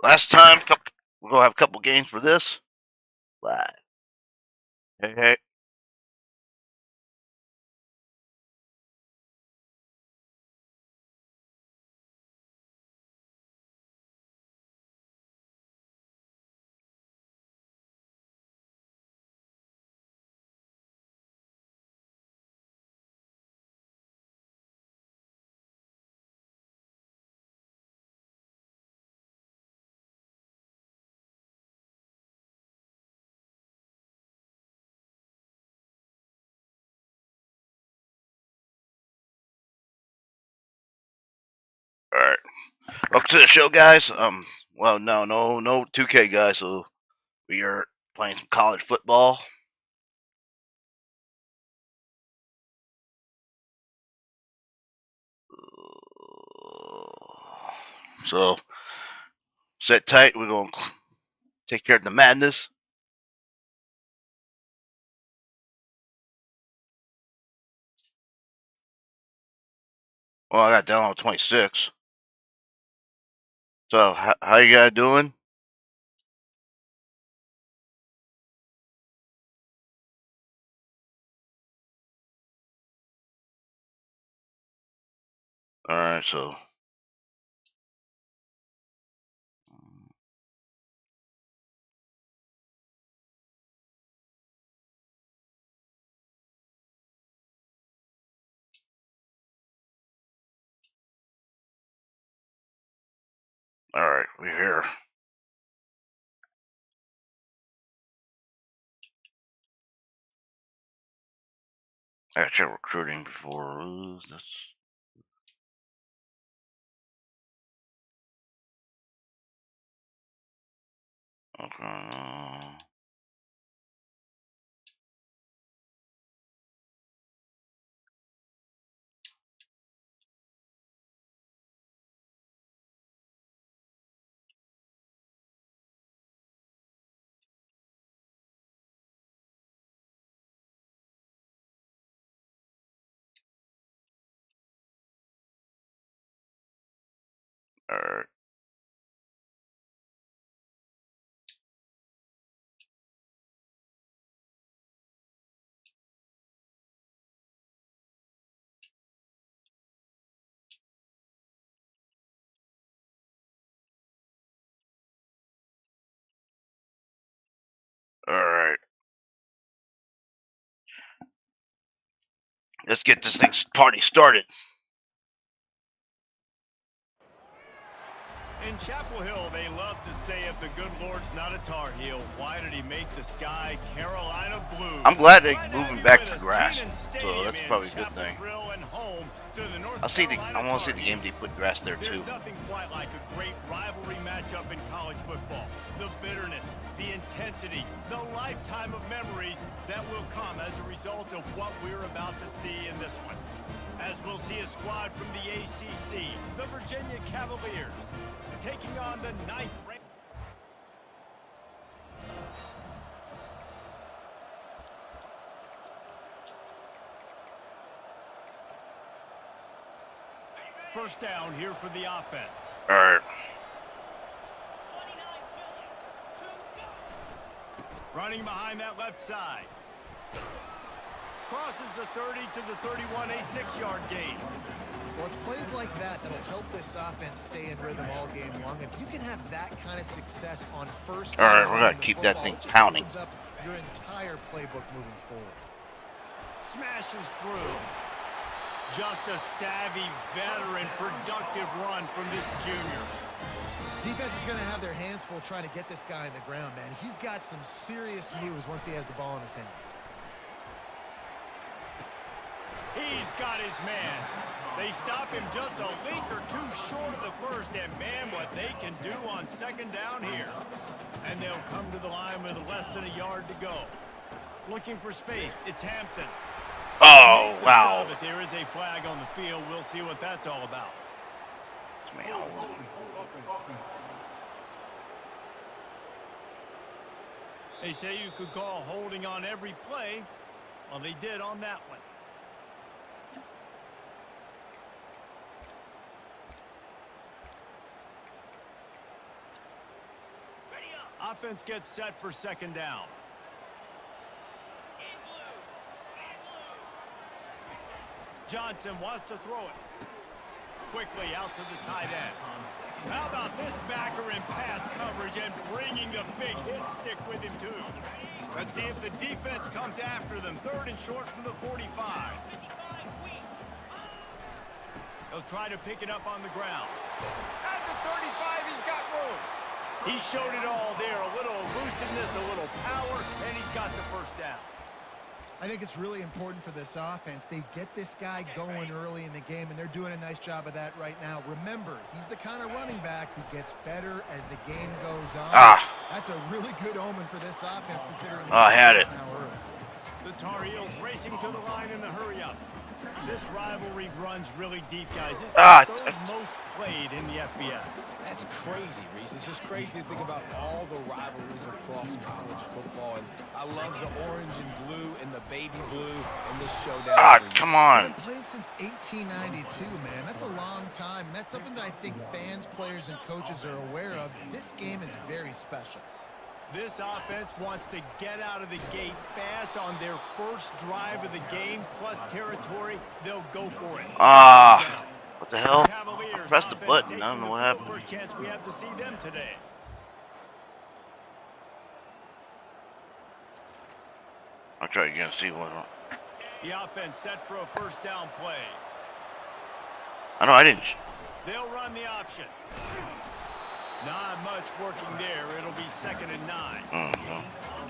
Last time, we're gonna have a couple games for this. Live. Hey, hey. All right. Welcome to the show, guys. Well, no 2K guys. So we are playing some college football. So sit tight. We're gonna take care of the madness. Well, I got down on 26. So how you guys doing? All right. So. All right, we're here. I got check recruiting before this. Okay. All right. All right. Let's get this party started. In Chapel Hill, they love to say if the good Lord's not a Tar Heel, why did he make the sky Carolina blue? I'm glad they're moving back to grass, so that's probably a good thing. I want to see the game they put grass there too. There's nothing quite like a great rivalry matchup in college football. The bitterness, the intensity, the lifetime of memories that will come as a result of what we're about to see in this one. As we'll see a squad from the ACC, the Virginia Cavaliers, taking on the 9th ranked. First down here for the offense. All right. Running behind that left side. Crosses the 30 to the 31, a 6-yard gain. Well, it's plays like that that'll help this offense stay in rhythm all game long. If you can have that kind of success on first. All right, we're gonna keep that thing pounding. Up your entire playbook moving forward. Smashes through. Just a savvy, veteran, productive run from this junior. Defense is going to have their hands full trying to get this guy on the ground, man. He's got some serious moves once he has the ball in his hands. He's got his man. They stop him just a link or two short of the first, and man, what they can do on second down here. And they'll come to the line with less than a yard to go. Looking for space, it's Hampton. Oh, wow. But there is a flag on the field. We'll see what that's all about. They say you could call holding on every play. Well, they did on that one. Offense gets set for second down. Johnson wants to throw it. Quickly out to the tight end. How about this backer in pass coverage and bringing the big hit stick with him too. Let's see if the defense comes after them. 3rd and short from the 45. He'll try to pick it up on the ground. At the 35, he's got room. He showed it all there. A little elusiveness, a little power, and he's got the first down. I think it's really important for this offense. They get this guy going early in the game, and they're doing a nice job of that right now. Remember, he's the kind of running back who gets better as the game goes on. That's a really good omen for this offense, considering I had it. The Tar Heels racing to the line in the hurry-up. This rivalry runs really deep, guys. It's the third most played in the FBS. That's crazy, Reese. It's just crazy to think about all the rivalries across college football. And I love the orange and blue and the baby blue in this showdown. Come on. They've been played since 1892, man. That's a long time. And that's something that I think fans, players, and coaches are aware of. This game is very special. This offense wants to get out of the gate fast on their first drive of the game, plus territory. They'll go for it. What the hell? Cavaliers Press the button. I don't know what happened. First chance we have to see them today. I'll try again. See what. The offense set for a first down play. I know I didn't. They'll run the option. Not much working there. It'll be 2nd and 9.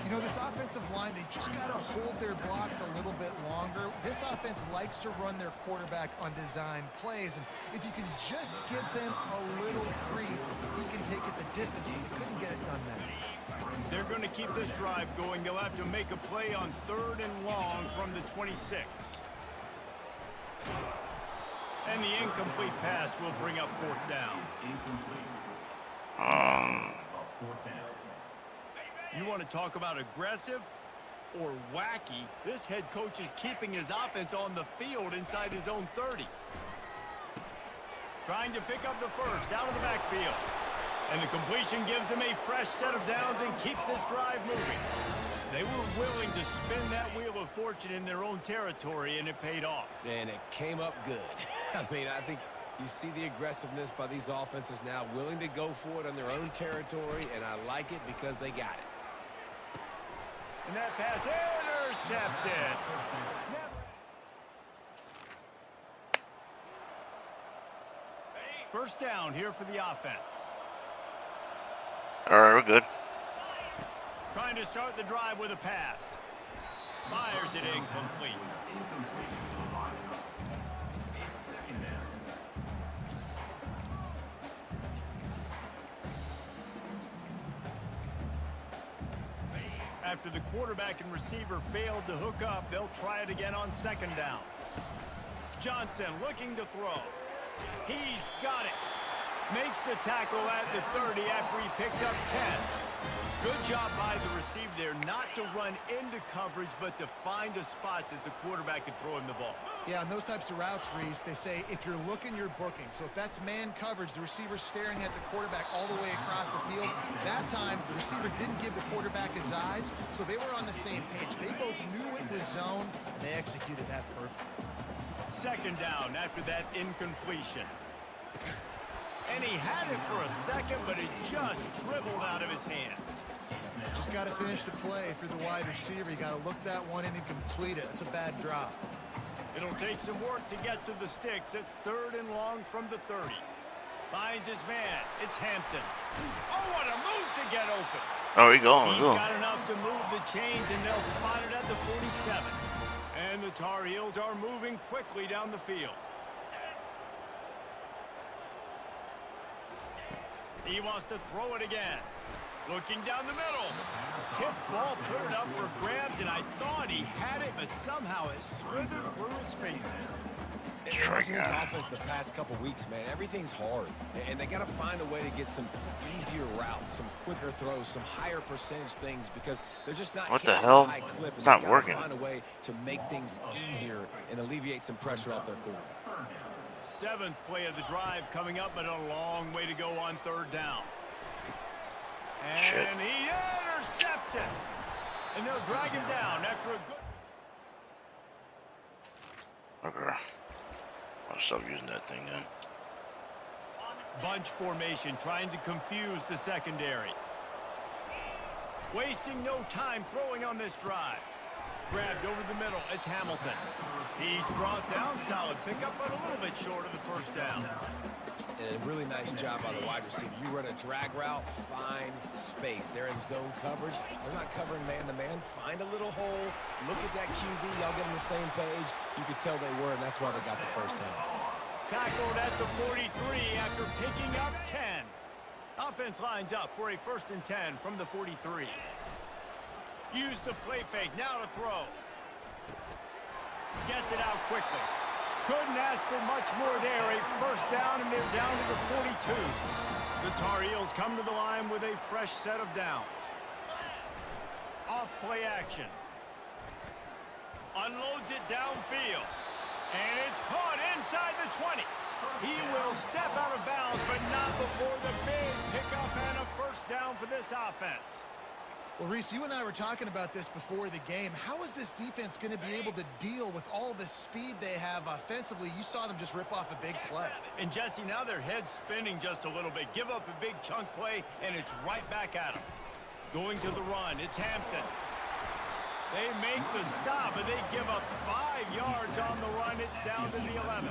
You know, this offensive line, they just got to hold their blocks a little bit longer. This offense likes to run their quarterback on design plays. And if you can just give them a little crease, he can take it the distance, but they couldn't get it done there. They're going to keep this drive going. They'll have to make a play on 3rd and long from the 26. And the incomplete pass will bring up 4th down. You want to talk about aggressive or wacky? This head coach is keeping his offense on the field inside his own 30. Trying to pick up the first out of the backfield. And the completion gives him a fresh set of downs and keeps this drive moving. They were willing to spin that wheel of fortune in their own territory, and it paid off. And it came up good. I mean, I think you see the aggressiveness by these offenses now, willing to go for it on their own territory, and I like it because they got it. And that pass intercepted. First down here for the offense. All right, we're good. Trying to start the drive with a pass. Fires it incomplete. After the quarterback and receiver failed to hook up, they'll try it again on 2nd down. Johnson looking to throw. He's got it. Makes the tackle at the 30 after he picked up 10. Good job by the receiver there, not to run into coverage, but to find a spot that the quarterback could throw him the ball. Yeah, on those types of routes, Reese, they say if you're looking, you're booking. So if that's man coverage, the receiver's staring at the quarterback all the way across the field. That time, the receiver didn't give the quarterback his eyes, so they were on the same page. They both knew it was zone, and they executed that perfectly. 2nd down after that incompletion. And he had it for a second, but it just dribbled out of his hands. Just got to finish the play. If you're the wide receiver, you got to look that one in and complete it. It's a bad drop. It'll take some work to get to the sticks. It's 3rd and long from the 30. Finds his man. It's Hampton. Oh, what a move to get open. Oh, we go. He's got enough to move the chains, and they'll spot it at the 47. And the Tar Heels are moving quickly down the field. He wants to throw it again. Looking down the middle. Tip ball, put it up for grabs, and I thought he had it, but somehow it slithered through his fingers. This offense the past couple weeks, man, everything's hard. And they got to find a way to get some easier routes, some quicker throws, some higher percentage things, because they're just not what the hell? High clip, it's not working. Find a way to make things easier and alleviate some pressure off their quarterback. 7th play of the drive coming up, but a long way to go on 3rd down. Shit. And he intercepts it. And they'll drag him down after a good... Okay. I'll stop using that thing then. Bunch formation trying to confuse the secondary. Wasting no time throwing on this drive. Grabbed over the middle. It's Hamilton. He's brought down. Solid pickup, but a little bit short of the first down. And a really nice job by the wide receiver. You run a drag route, find space. They're in zone coverage. They're not covering man-to-man. Find a little hole. Look at that QB. Y'all get on the same page. You could tell they were, and that's why they got the first down. Tackled at the 43 after picking up 10. Offense lines up for a 1st and 10 from the 43. Use the play fake. Now to throw. Gets it out quickly. Couldn't ask for much more there. A 1st down, and they're down to the 42. The Tar Heels come to the line with a fresh set of downs. Off play action. Unloads it downfield. And it's caught inside the 20. He will step out of bounds, but not before the big pickup and a 1st down for this offense. Well, Reese, you and I were talking about this before the game. How is this defense going to be able to deal with all the speed they have offensively? You saw them just rip off a big play. And Jesse, now their head's spinning just a little bit. Give up a big chunk play, and it's right back at them. Going to the run, it's Hampton. They make the stop, but they give up 5 yards on the run. It's down to the 11.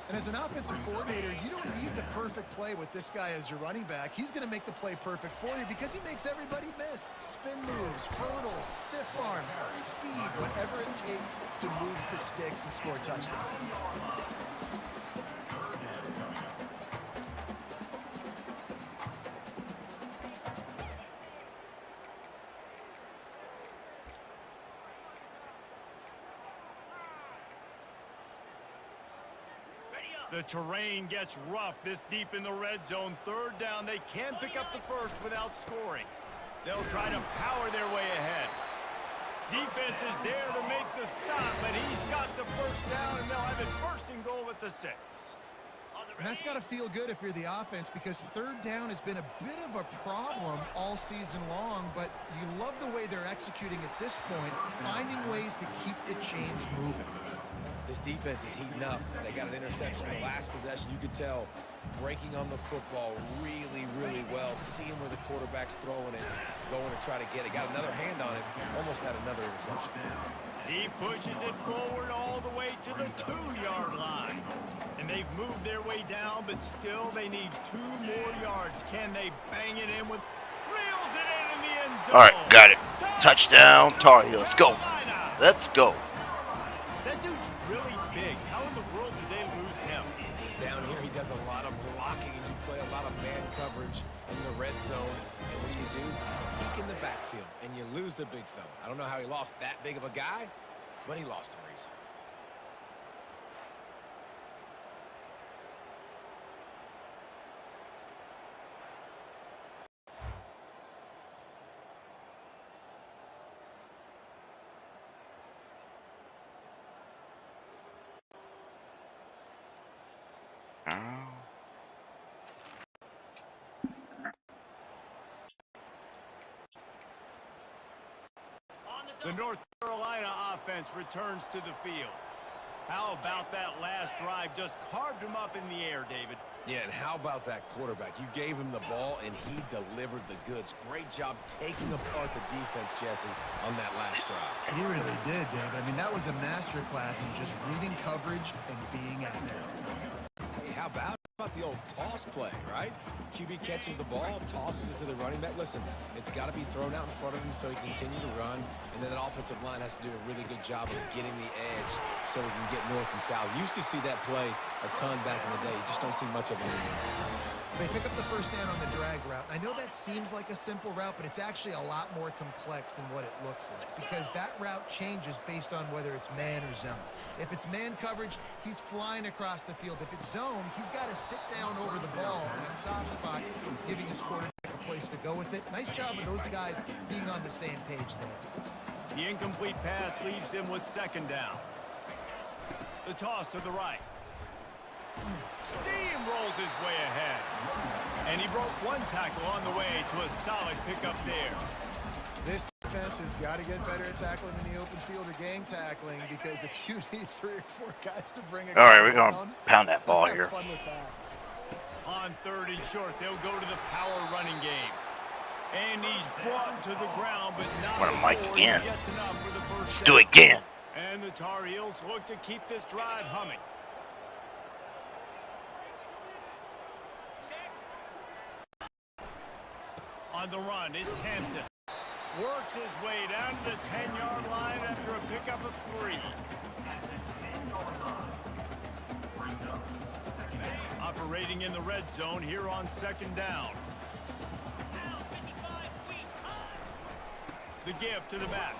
And as an offensive coordinator, you don't need the perfect play with this guy as your running back. He's going to make the play perfect for you because he makes everybody miss. Spin moves, hurdles, stiff arms, speed, whatever it takes to move the sticks and score touchdowns. The terrain gets rough this deep in the red zone. 3rd down. They can pick up the 1st without scoring. They'll try to power their way ahead. Defense is there to make the stop, but he's got the 1st down, and they'll have it 1st and goal at the 6. And that's got to feel good if you're the offense because 3rd down has been a bit of a problem all season long, but you love the way they're executing at this point, finding ways to keep the chains moving. This defense is heating up. They got an interception in the last possession. You could tell breaking on the football really, really well. Seeing where the quarterback's throwing it, going to try to get it. Got another hand on it. Almost had another interception. He pushes it forward all the way to the 2-yard line. And they've moved their way down, but still they need 2 more yards. Can they bang it in with... Reels it in the end zone. All right, got it. Touchdown, Tar Heels. Let's go. Let's go. That dude's really big. How in the world did they lose him? He's down here. He does a lot of blocking, and you play a lot of man coverage in the red zone. And what do? Peek in the backfield, and you lose the big fella. I don't know how he lost that big of a guy, but he lost him, Reese. The North Carolina offense returns to the field. How about that last drive? Just carved him up in the air, David. Yeah, and how about that quarterback? You gave him the ball, and he delivered the goods. Great job taking apart the defense, Jesse, on that last drive. He really did, David. I mean, that was a masterclass in just reading coverage and being accurate. Hey, how about the old toss play, right? QB catches the ball, tosses it to the running back. Listen, it's got to be thrown out in front of him so he can continue to run, and then that offensive line has to do a really good job of getting the edge so he can get north and south. Used to see that play a ton back in the day. You just don't see much of it anymore. They pick up the 1st down on the drag route. I know that seems like a simple route, but it's actually a lot more complex than what it looks like because that route changes based on whether it's man or zone. If it's man coverage, he's flying across the field. If it's zone, he's got to sit down over the ball in a soft spot, giving his quarterback a place to go with it. Nice job of those guys being on the same page there. The incomplete pass leaves him with 2nd down. The toss to the right. Steamrolls his way ahead. And he broke one tackle on the way to a solid pickup there. This defense has got to get better at tackling in the open field or gang tackling, because if you need 3 or 4 guys to bring it. All right, we're going to pound that ball here. Fun with that. On 3rd and short, they'll go to the power running game. And he's brought to the ground, but not What a Mike before again. he gets enough for the first Let's do it down. again. And the Tar Heels look to keep this drive humming. On the run, it's Hampton. Works his way down to the 10-yard line after a pickup of 3. Operating in the red zone here on 2nd down. The give to the back.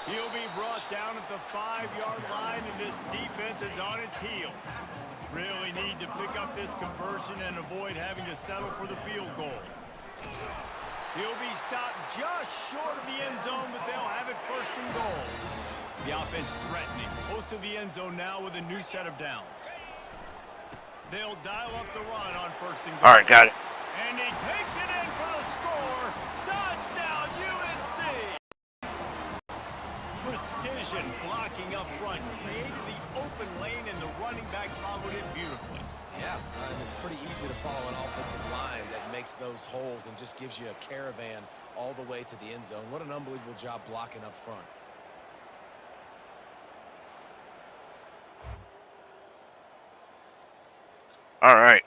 He'll be brought down at the 5-yard line, and this defense is on its heels. Really need to pick up this conversion and avoid having to settle for the field goal. He'll be stopped just short of the end zone, but they'll have it 1st and goal. The offense threatening, close to the end zone now with a new set of downs. They'll dial up the run on 1st and goal. All right, got it. And he takes it in for the score. Touchdown, UNC! Precision blocking up front created the open lane, and the running back followed it beautifully. Yeah, it's pretty easy to follow an offensive line that makes those holes and just gives you a caravan all the way to the end zone. What an unbelievable job blocking up front. All right.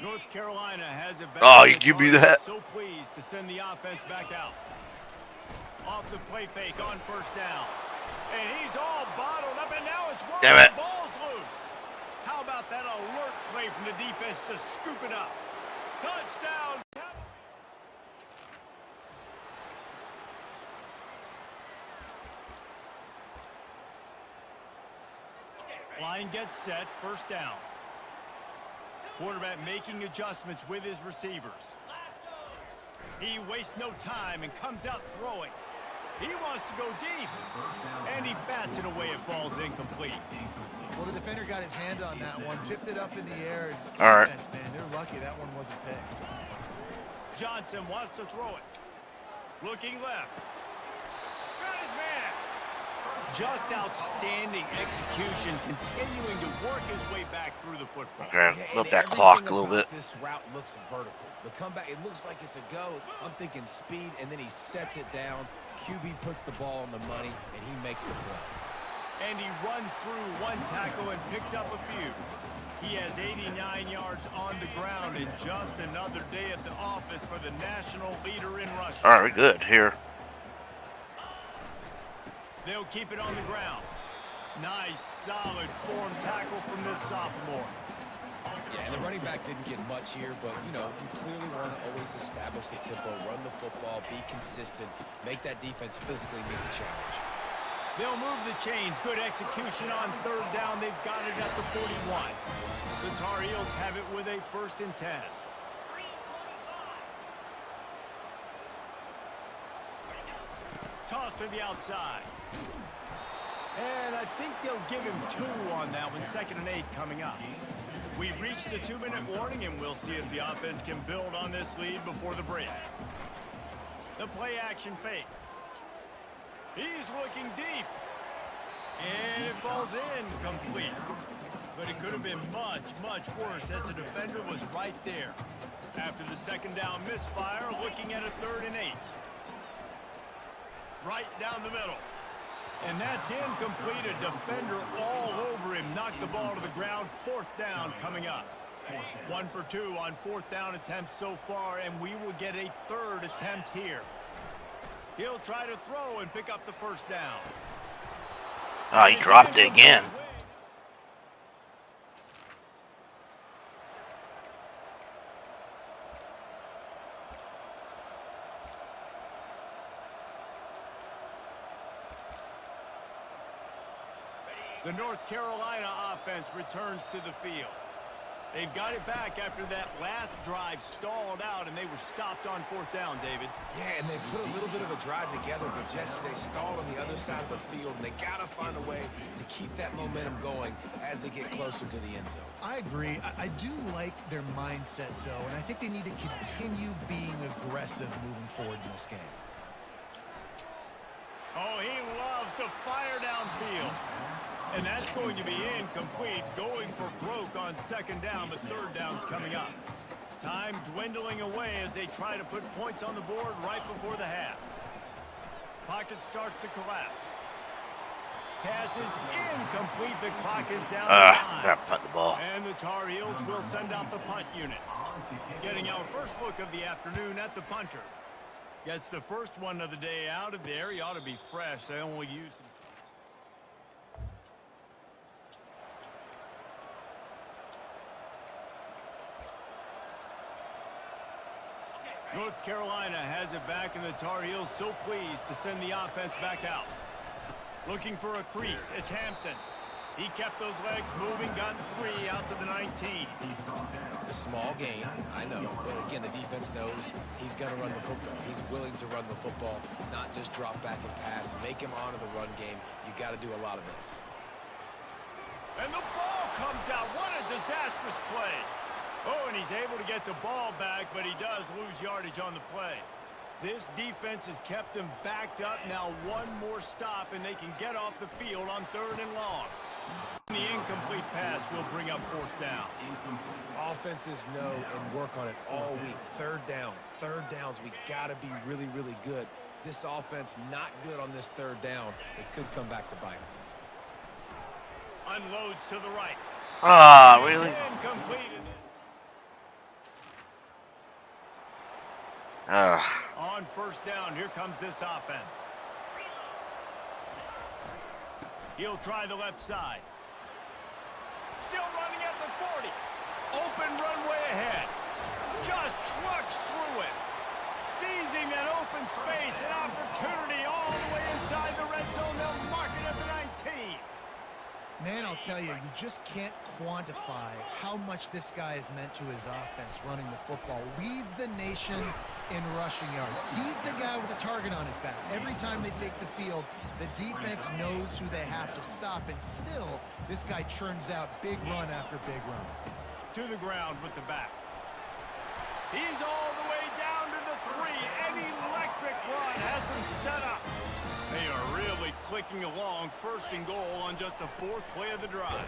North Carolina has it back. Oh, you give me that? So pleased to send the offense back out. Off the play fake on 1st down. And he's all bottled up, and now it's one. Damn it. The ball's loose. How about that alert play from the defense to scoop it up? Touchdown. Line gets set, 1st down. Quarterback making adjustments with his receivers. He wastes no time and comes out throwing. He wants to go deep. And he bats it away. It falls incomplete. Well, the defender got his hand on that one, tipped it up in the air. And All right. defense, man, they're lucky that one wasn't picked. Johnson wants to throw it. Looking left. Got his man. Just outstanding execution, continuing to work his way back through the football. Okay, Yeah, flip and that clock a everything little about bit. This route looks vertical. The comeback, it looks like it's a go. I'm thinking speed, and then he sets it down. QB puts the ball on the money, and he makes the play. And he runs through one tackle and picks up a few. He has 89 yards on the ground, and just another day at the office for the national leader in rushing. All right, we're good here. They'll keep it on the ground. Nice, solid form tackle from this sophomore. Yeah, and the running back didn't get much here, but, you know, you clearly want to always establish the tempo, run the football, be consistent, make that defense physically meet the challenge. They'll move the chains. Good execution on 3rd down. They've got it at the 41. The Tar Heels have it with a 1st and 10. Toss to the outside. And I think they'll give him 2 on that one. 2nd and 8 coming up. We've reached the 2-minute warning, and we'll see if the offense can build on this lead before the break. The play action fake. He's looking deep. And it falls incomplete. But it could have been much, much worse as the defender was right there. After the 2nd down misfire, looking at a 3rd and 8. Right down the middle. And that's incomplete. A defender all over him. Knocked the ball to the ground. 4th down coming up. 1 for 2 on 4th down attempts so far, and we will get a 3rd attempt here. He'll try to throw and pick up the 1st down. Oh, he dropped it again. The North Carolina offense returns to the field. They've got it back after that last drive stalled out, and they were stopped on 4th down, David. Yeah, and they put a little bit of a drive together, but Jesse, they stalled on the other side of the field, and they got to find a way to keep that momentum going as they get closer to the end zone. I agree. I do like their mindset, though, and I think they need to continue being aggressive moving forward in this game. Oh, he loves to fire downfield. And that's going to be incomplete, going for broke on 2nd down, but 3rd down's coming up. Time dwindling away as they try to put points on the board right before the half. Pocket starts to collapse. Pass is incomplete. The clock is down to 9. Gotta punt the ball. And the Tar Heels will send out the punt unit. Getting our first look of the afternoon at the punter. Gets the first one of the day out of there. He ought to be fresh. They only used him. North Carolina has it back, and the Tar Heels so pleased to send the offense back out. Looking for a crease. It's Hampton. He kept those legs moving, got 3 out to the 19. Small gain, I know, but again, the defense knows he's going to run the football. He's willing to run the football, not just drop back and pass, make him honor the run game. You got to do a lot of this. And the ball comes out. What a disastrous play. Oh, and he's able to get the ball back, but he does lose yardage on the play. This defense has kept them backed up. Now one more stop, and they can get off the field on 3rd and long. The incomplete pass will bring up 4th down. Offenses know and work on it all week. 3rd downs, we got to be really, really good. This offense not good on this 3rd down. It could come back to bite them. Unloads to the right. Ah, really? It's incomplete. On 1st down, here comes this offense. He'll try the left side. Still running at the 40. Open runway ahead. Just trucks through it. Seizing that open space, an opportunity all the way inside the red zone. They'll mark it at the 19. Man, I'll tell you, you just can't quantify how much this guy has meant to his offense running the football. Leads the nation in rushing yards. He's the guy with a target on his back. Every time they take the field, the defense knows who they have to stop, and still, this guy churns out big run after big run. To the ground with the back. He's all the way down to the 3. An electric run has him set up. They are really clicking along. 1st and goal on just the 4th play of the drive.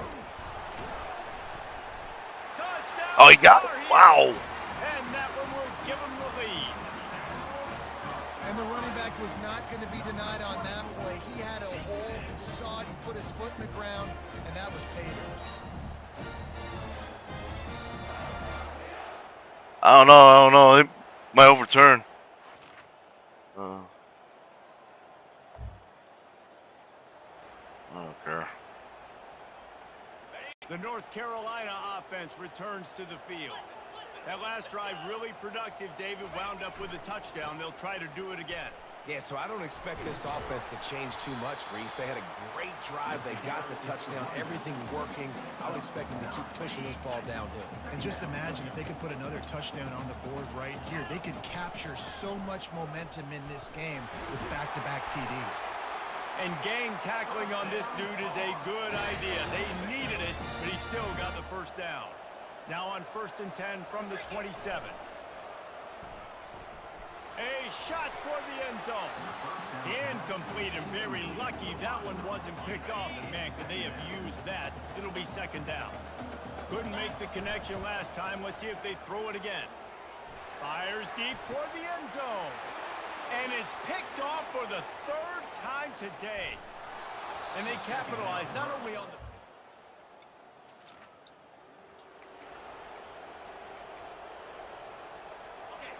Touchdown! Oh, he got it. Wow. And that one will give him the lead. And the running back was not going to be denied on that play. He had a hole. He saw it. He put his foot in the ground, and that was pay dirt. I don't know. It might overturn. I don't care. The North Carolina offense returns to the field. That last drive really productive. David wound up with a touchdown. They'll try to do it again. Yeah, so I don't expect this offense to change too much, Reese. They had a great drive. They got the touchdown. Everything working. I would expect them to keep pushing this ball downhill. And just imagine if they could put another touchdown on the board right here. They could capture so much momentum in this game with back-to-back TDs. And gang tackling on this dude is a good idea. They needed it, but he still got the 1st down. Now on 1st and 10 from the 27. A shot toward the end zone. Incomplete, and very lucky that one wasn't picked off. And man, could they have used that? It'll be 2nd down. Couldn't make the connection last time. Let's see if they throw it again. Fires deep toward the end zone. And it's picked off for the 3rd time today. And they capitalized not only on the...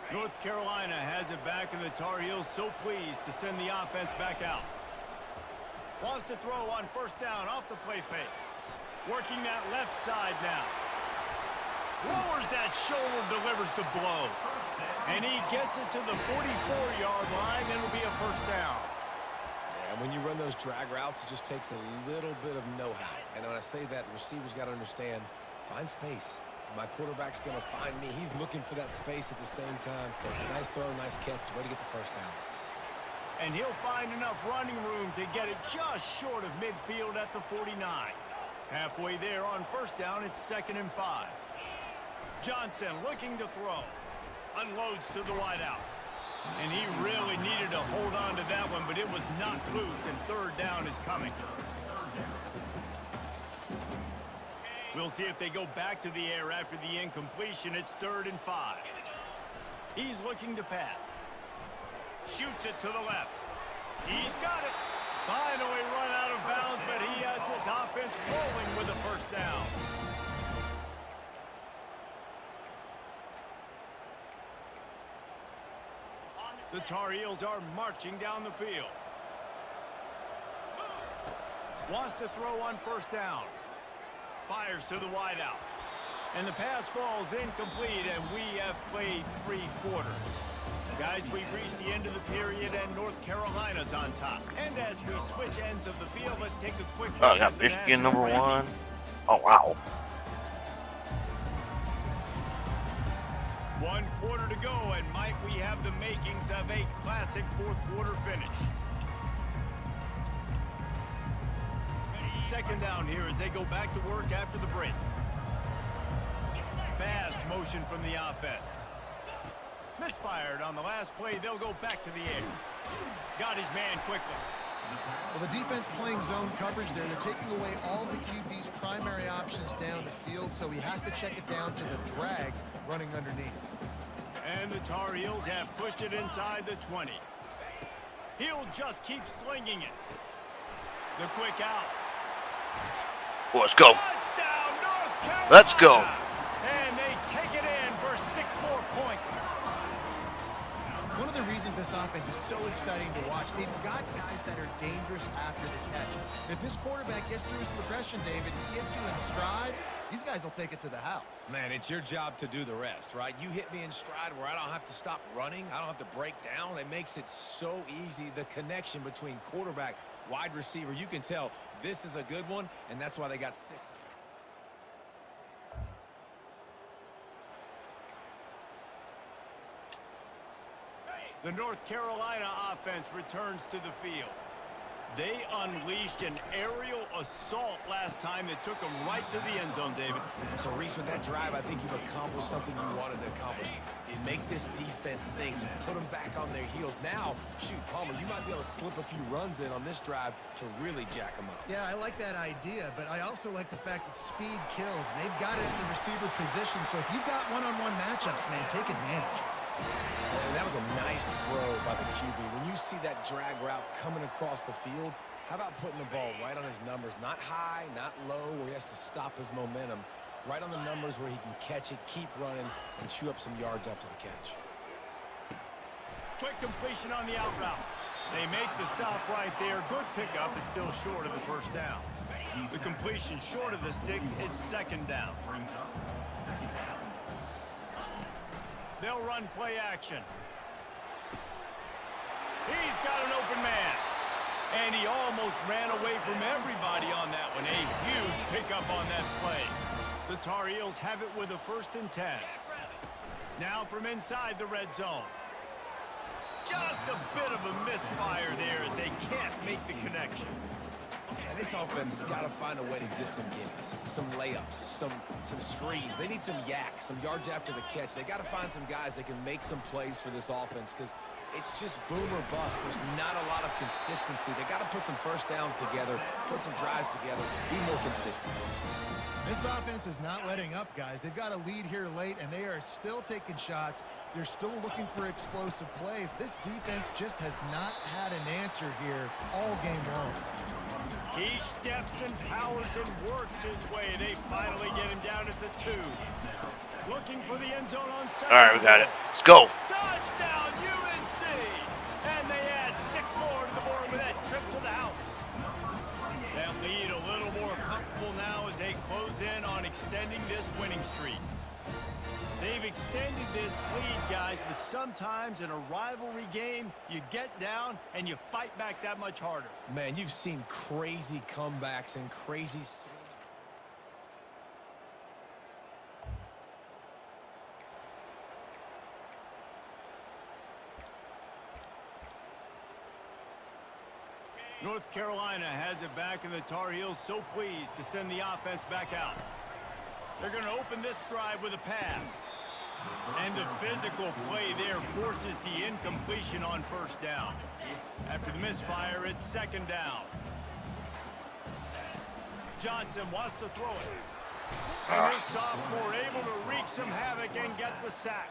North Carolina has it back, and the Tar Heels so pleased to send the offense back out. Wants to throw on 1st down off the play fake. Working that left side now. Lowers that shoulder, delivers the blow. And he gets it to the 44-yard line, and it'll be a 1st down. And when you run those drag routes, it just takes a little bit of know-how. And when I say that, the receivers got to understand, find space. My quarterback's going to find me. He's looking for that space at the same time. Nice throw, nice catch. Way to get the first down. And he'll find enough running room to get it just short of midfield at the 49. Halfway there on first down, it's 2nd and 5. Johnson looking to throw. Unloads to the wideout. And he really needed to hold on to that one, but it was knocked loose, and 3rd down is coming. We'll see if they go back to the air after the incompletion. It's 3rd and 5. He's looking to pass. Shoots it to the left. He's got it. Finally run out of bounds, but he has this offense rolling with a first down. The Tar Heels are marching down the field. Wants to throw on first down. Fires to the wideout. And the pass falls incomplete, and we have played 3 quarters. Guys, we've reached the end of the period, and North Carolina's on top. And as we switch ends of the field, let's take a quick look. Oh, I got Michigan number 1. Oh, wow. 1 quarter to go, and might we have the makings of a classic 4th quarter finish. 2nd down here as they go back to work after the break. Fast motion from the offense. Misfired on the last play. They'll go back to the air. Got his man quickly. Well, the defense playing zone coverage there. They're taking away all of the QB's primary options down the field, so he has to check it down to the drag running underneath. And the Tar Heels have pushed it inside the 20. He'll just keep slinging it. The quick out. Let's go. Touchdown, North Carolina. Let's go. And they take it in for 6 more points. One of the reasons this offense is so exciting to watch, they've got guys that are dangerous after the catch. If this quarterback gets through his progression, David, gets you in stride, these guys will take it to the house. Man, it's your job to do the rest, right? You hit me in stride where I don't have to stop running. I don't have to break down. It makes it so easy. The connection between quarterback, wide receiver, you can tell this is a good one, and that's why they got 6. The North Carolina offense returns to the field. They unleashed an aerial assault last time that took them right to the end zone, David. So, Reese, with that drive, I think you've accomplished something you wanted to accomplish. You make this defense think. You put them back on their heels. Now, shoot, Palmer, you might be able to slip a few runs in on this drive to really jack them up. Yeah, I like that idea, but I also like the fact that speed kills. And they've got it in the receiver position, so if you've got one-on-one matchups, man, take advantage. And that was a nice throw by the QB. When you see that drag route coming across the field, how about putting the ball right on his numbers? Not high, not low, where he has to stop his momentum. Right on the numbers where he can catch it, keep running, and chew up some yards after the catch. Quick completion on the out route. They make the stop right there. Good pickup. It's still short of the first down. The completion short of the sticks. It's 2nd down. They'll run play action. He's got an open man. And he almost ran away from everybody on that one. A huge pickup on that play. The Tar Heels have it with a 1st and 10. Now from inside the red zone. Just a bit of a misfire there as they can't make the connection. And this offense has got to find a way to get some gimmies, some layups, some screens. They need some yak, some yards after the catch. They got to find some guys that can make some plays for this offense because it's just boom or bust. There's not a lot of consistency. They got to put some first downs together, put some drives together, be more consistent. This offense is not letting up, guys. They've got a lead here late, and they are still taking shots. They're still looking for explosive plays. This defense just has not had an answer here all game long. He steps and powers and works his way. They finally get him down at the 2. Looking for the end zone on 2nd. All right, we got it. Let's go. Touchdown, UNC! And they add 6 more to the board with that trip to the house. That lead a little more comfortable now as they close in on extending this winning streak. They've extended this lead, guys, but sometimes in a rivalry game, you get down and you fight back that much harder. Man, you've seen crazy comebacks and crazy... North Carolina has it back, and the Tar Heels so pleased to send the offense back out. They're going to open this drive with a pass. And the physical play there forces the incompletion on first down. After the misfire, it's second down. Johnson wants to throw it. And this sophomore able to wreak some havoc and get the sack.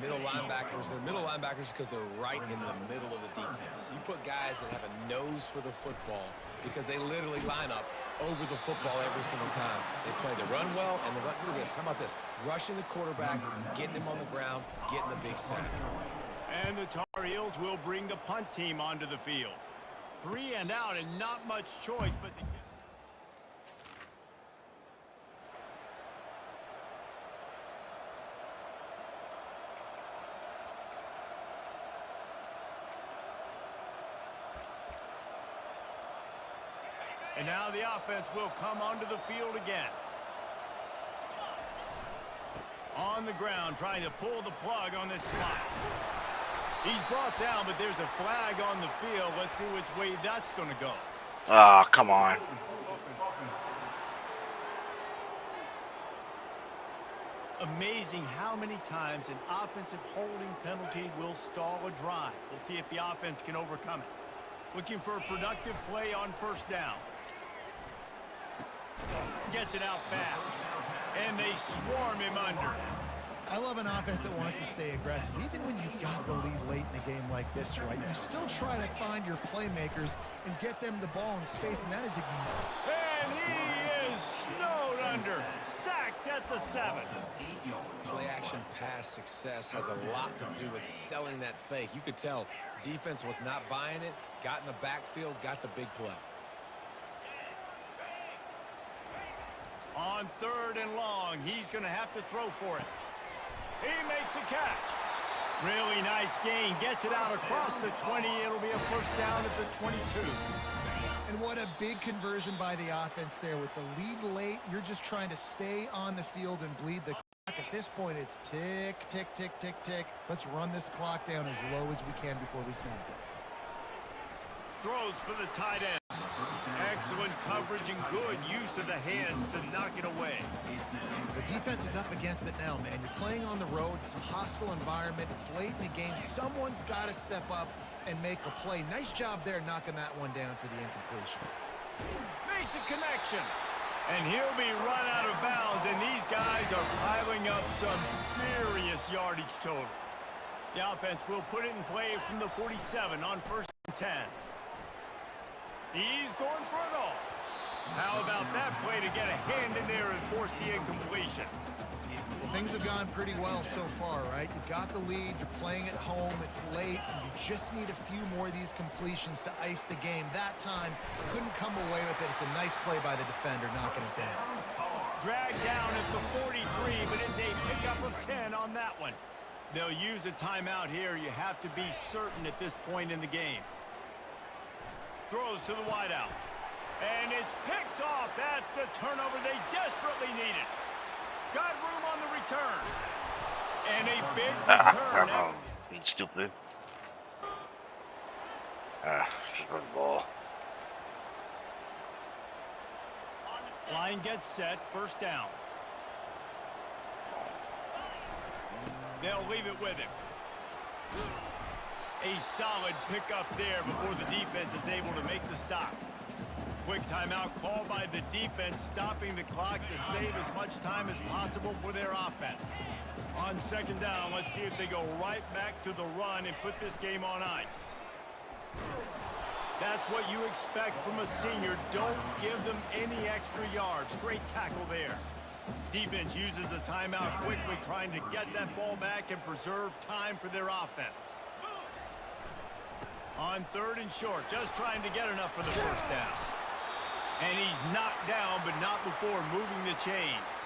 Middle linebackers, they're middle linebackers because they're right in the middle of the defense. You put guys that have a nose for the football because they literally line up over the football every single time. They play the run well, and look at this. How about this? Rushing the quarterback, getting him on the ground, getting the big sack. And the Tar Heels will bring the punt team onto the field. 3 and out and not much choice but to get... And now the offense will come onto the field again. On the ground, trying to pull the plug on this clock. He's brought down, but there's a flag on the field. Let's see which way that's going to go. Ah, come on. Amazing how many times an offensive holding penalty will stall a drive. We'll see if the offense can overcome it. Looking for a productive play on first down. Gets it out fast. And they swarm him under. I love an offense that wants to stay aggressive. Even when you've got the lead late in a game like this, right, you still try to find your playmakers and get them the ball in space, and that is And he is snowed under. Sacked at the 7. Play action pass success has a lot to do with selling that fake. You could tell defense was not buying it, got in the backfield, got the big play. On 3rd and long, he's going to have to throw for it. He makes the catch. Really nice gain. Gets it out across the 20. It'll be a first down at the 22. And what a big conversion by the offense there. With the lead late, you're just trying to stay on the field and bleed the clock. At this point, it's tick, tick, tick, tick, tick. Let's run this clock down as low as we can before we snap it. Throws for the tight end. Excellent coverage and good use of the hands to knock it away. The defense is up against it now, man. You're playing on the road. It's a hostile environment. It's late in the game. Someone's got to step up and make a play. Nice job there knocking that one down for the incompletion. Makes a connection. And he'll be run out of bounds, and these guys are piling up some serious yardage totals. The offense will put it in play from the 47 on 1st and 10. He's going for it all. How about that play to get a hand in there and force the incompletion? Well, things have gone pretty well so far, right? You've got the lead. You're playing at home. It's late. You just need a few more of these completions to ice the game. That time, couldn't come away with it. It's a nice play by the defender, knocking it down. Dragged down at the 43, but it's a pickup of 10 on that one. They'll use a timeout here. You have to be certain at this point in the game. Throws to the wideout. And it's picked off. That's the turnover they desperately needed. Got room on the return. And a big return. Being stupid. Just run the ball. Line gets set. First down. They'll leave it with him. A solid pickup there before the defense is able to make the stop. Quick timeout called by the defense, stopping the clock to save as much time as possible for their offense. On second down, let's see if they go right back to the run and put this game on ice. That's what you expect from a senior. Don't give them any extra yards. Great tackle there. Defense uses a timeout quickly, trying to get that ball back and preserve time for their offense. On 3rd and short, just trying to get enough for the first down. And he's knocked down, but not before moving the chains.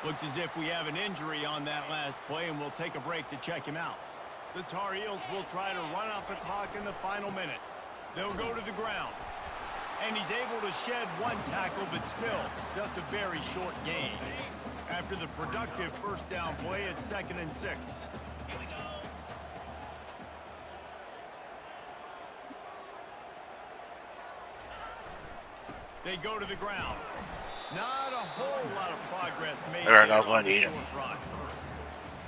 Looks as if we have an injury on that last play, and we'll take a break to check him out. The Tar Heels will try to run off the clock in the final minute. They'll go to the ground. And he's able to shed one tackle, but still just a very short gain. After the productive first down play, it's 2nd and 6. They go to the ground. Not a whole lot of progress made There there goes one on the here. short run.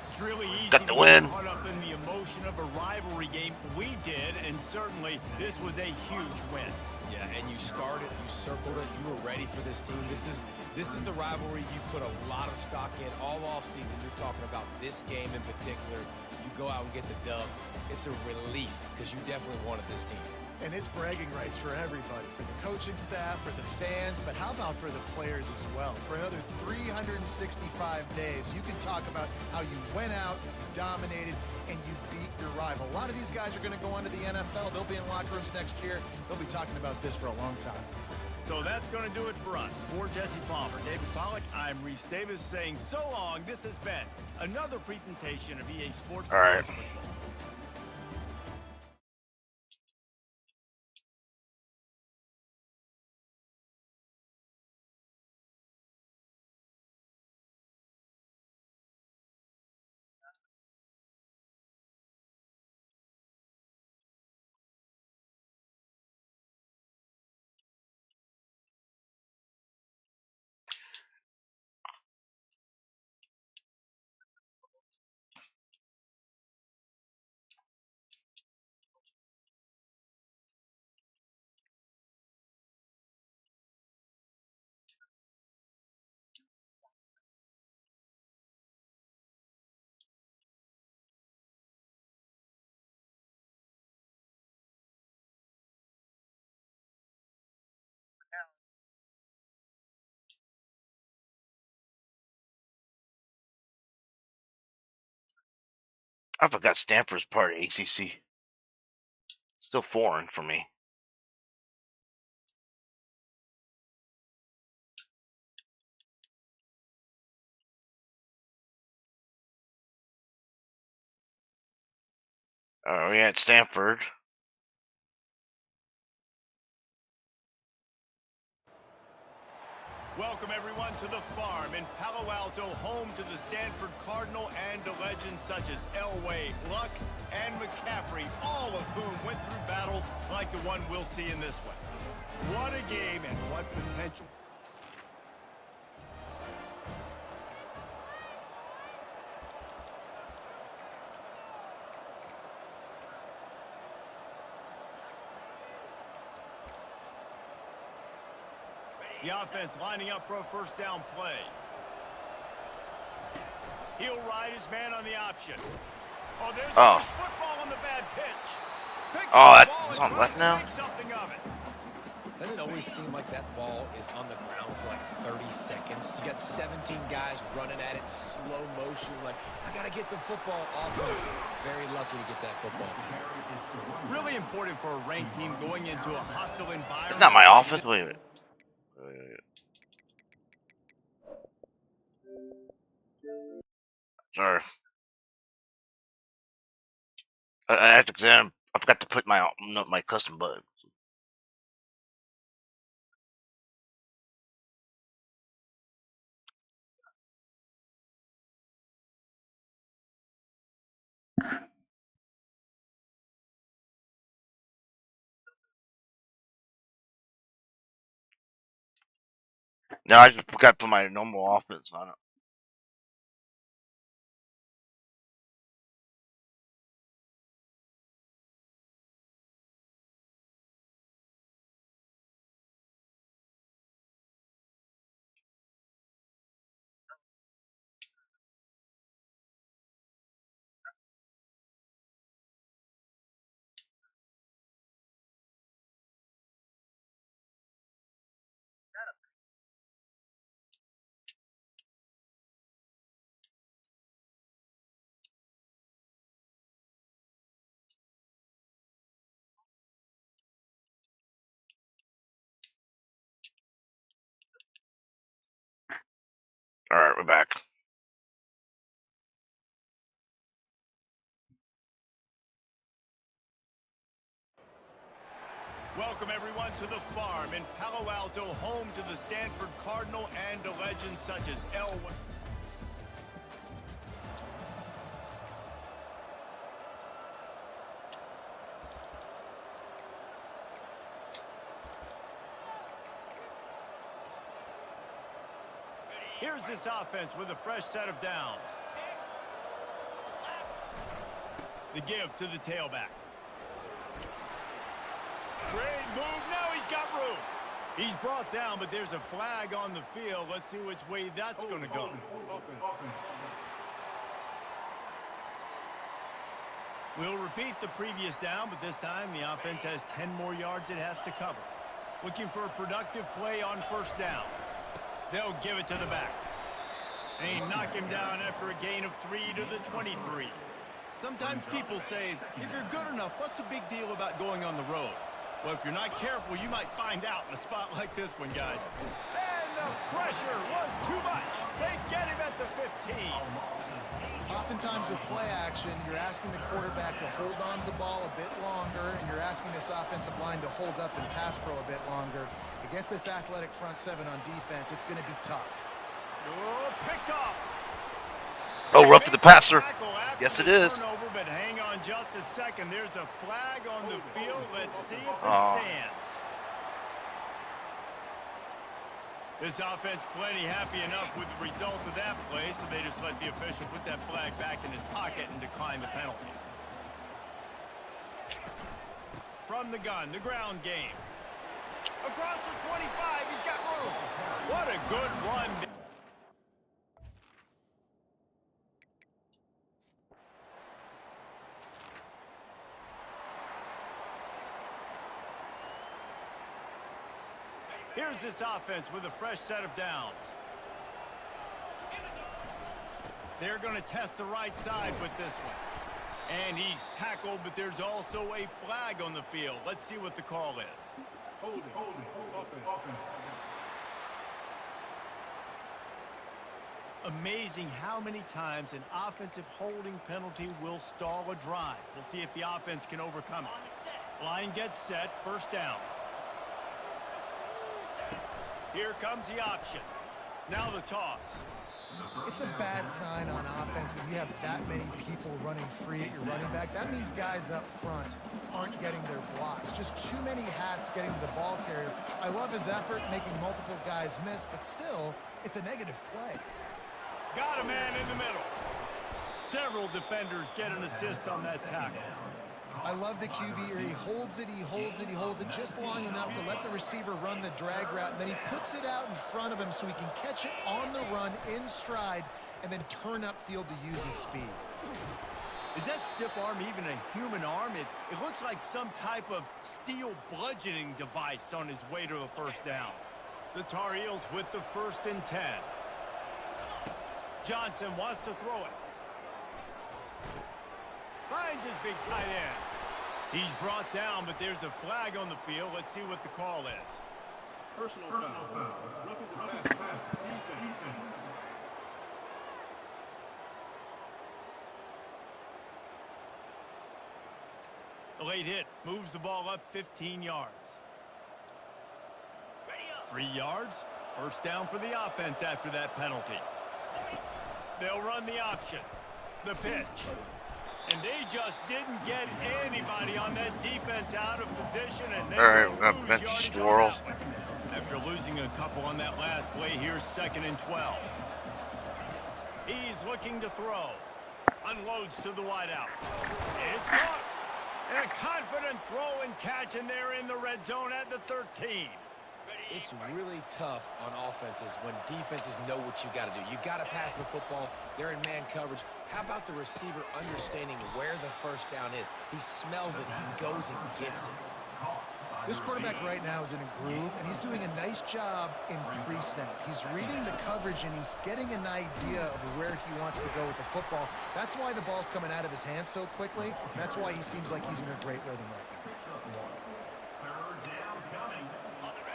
It's really easy Got the to win. get caught up in the emotion of a rivalry game. We did, and certainly this was a huge win. Yeah, and you started, you circled it, you were ready for this team. This is the rivalry you put a lot of stock in all offseason. You're talking about this game in particular. You go out and get the dub. It's a relief because you definitely wanted this team. And it's bragging rights for everybody, for the coaching staff, for the fans, but how about for the players as well? For another 365 days, you can talk about how you went out, you dominated, and you beat your rival. A lot of these guys are going to go on to the NFL. They'll be in locker rooms next year. They'll be talking about this for a long time. So that's going to do it for us. For Jesse Palmer, David Pollack, I'm Reese Davis saying so long. This has been another presentation of EA Sports All right. College Football. I forgot Stanford's part of ACC. Still foreign for me. We at Stanford. Welcome, everyone, to the farm in Palo Alto, home to the Stanford Cardinal and to legends such as Elway, Luck, and McCaffrey, all of whom went through battles like the one we'll see in this one. What a game and what potential. The offense lining up for a first down play. He'll ride his man on the option. Oh, there's a loose football on the bad pitch. Picks Oh, the ball that's and on left tries to now? make something of it. Doesn't it always seem like that ball is on the ground for like 30 seconds? You got 17 guys running at it in slow motion. Like, I got to get the football. Offense, very lucky to get that football. Really important for a ranked team going into a hostile environment. It's not my offense. Wait a minute. Sorry. I have to examine. I forgot to put my custom button. No, I just forgot to put my normal offense on it. All right, we're back. Welcome, everyone, to the farm in Palo Alto, home to the Stanford Cardinal and to legends such as Elway. Here's this offense with a fresh set of downs. The give to the tailback. Great move. Now he's got room. He's brought down, but there's a flag on the field. Let's see which way that's going to go. We'll repeat the previous down, but this time the offense has 10 more yards it has to cover. Looking for a productive play on first down. They'll give it to the back. They knock him down after a gain of 3 to the 23. Sometimes people say, if you're good enough, what's the big deal about going on the road? Well, if you're not careful, you might find out in a spot like this one, guys. And the pressure was too much. They get him at the 15. Oftentimes with play action, you're asking the quarterback to hold on to the ball a bit longer, and you're asking this offensive line to hold up in pass pro a bit longer. Against this athletic front seven on defense, it's going to be tough. Oh, picked off. Oh, we're up to the passer. Yes, it is. Turnover, but hang on just a second. There's a flag on the field. Let's see if it stands. This offense plenty happy enough with the result of that play, so they just let the official put that flag back in his pocket and decline the penalty. From the gun, the ground game. Across the 25, he's got room. What a good run. Here's this offense with a fresh set of downs. They're going to test the right side with this one. And he's tackled, but there's also a flag on the field. Let's see what the call is. Hold it. Amazing how many times an offensive holding penalty will stall a drive. We'll see if the offense can overcome it. Line gets set, first down. Here comes the option. Now the toss. It's a bad sign on offense when you have that many people running free at your running back. That means guys up front aren't getting their blocks. Just too many hats getting to the ball carrier. I love his effort, making multiple guys miss, but still, it's a negative play. Got a man in the middle. Several defenders get an assist on that tackle. I love the QB here. He holds it just long enough to let the receiver run the drag route, and then he puts it out in front of him so he can catch it on the run in stride and then turn upfield to use his speed. Is that stiff arm even a human arm? It looks like some type of steel bludgeoning device on his way to a first down. The Tar Heels with the 1st and 10. Johnson wants to throw it. Finds his big tight end. He's brought down, but there's a flag on the field. Let's see what the call is. Personal foul. Roughing the pass. Defense. A late hit moves the ball up 15 yards. 3 yards. First down for the offense after that penalty. They'll run the option. The pitch. And they just didn't get anybody on that defense out of position. And all right, we're going to bench Swirl. After losing a couple on that last play, here's 2nd and 12. He's looking to throw. Unloads to the wideout. It's caught. And a confident throw and catch, and they're in the red zone at the 13. It's really tough on offenses when defenses know what you got to do. You got to pass the football. They're in man coverage. How about the receiver understanding where the first down is? He smells it. He goes and gets it. This quarterback right now is in a groove, and he's doing a nice job in pre-snap. He's reading the coverage, and he's getting an idea of where he wants to go with the football. That's why the ball's coming out of his hands so quickly. And that's why he seems like he's in a great rhythm right now.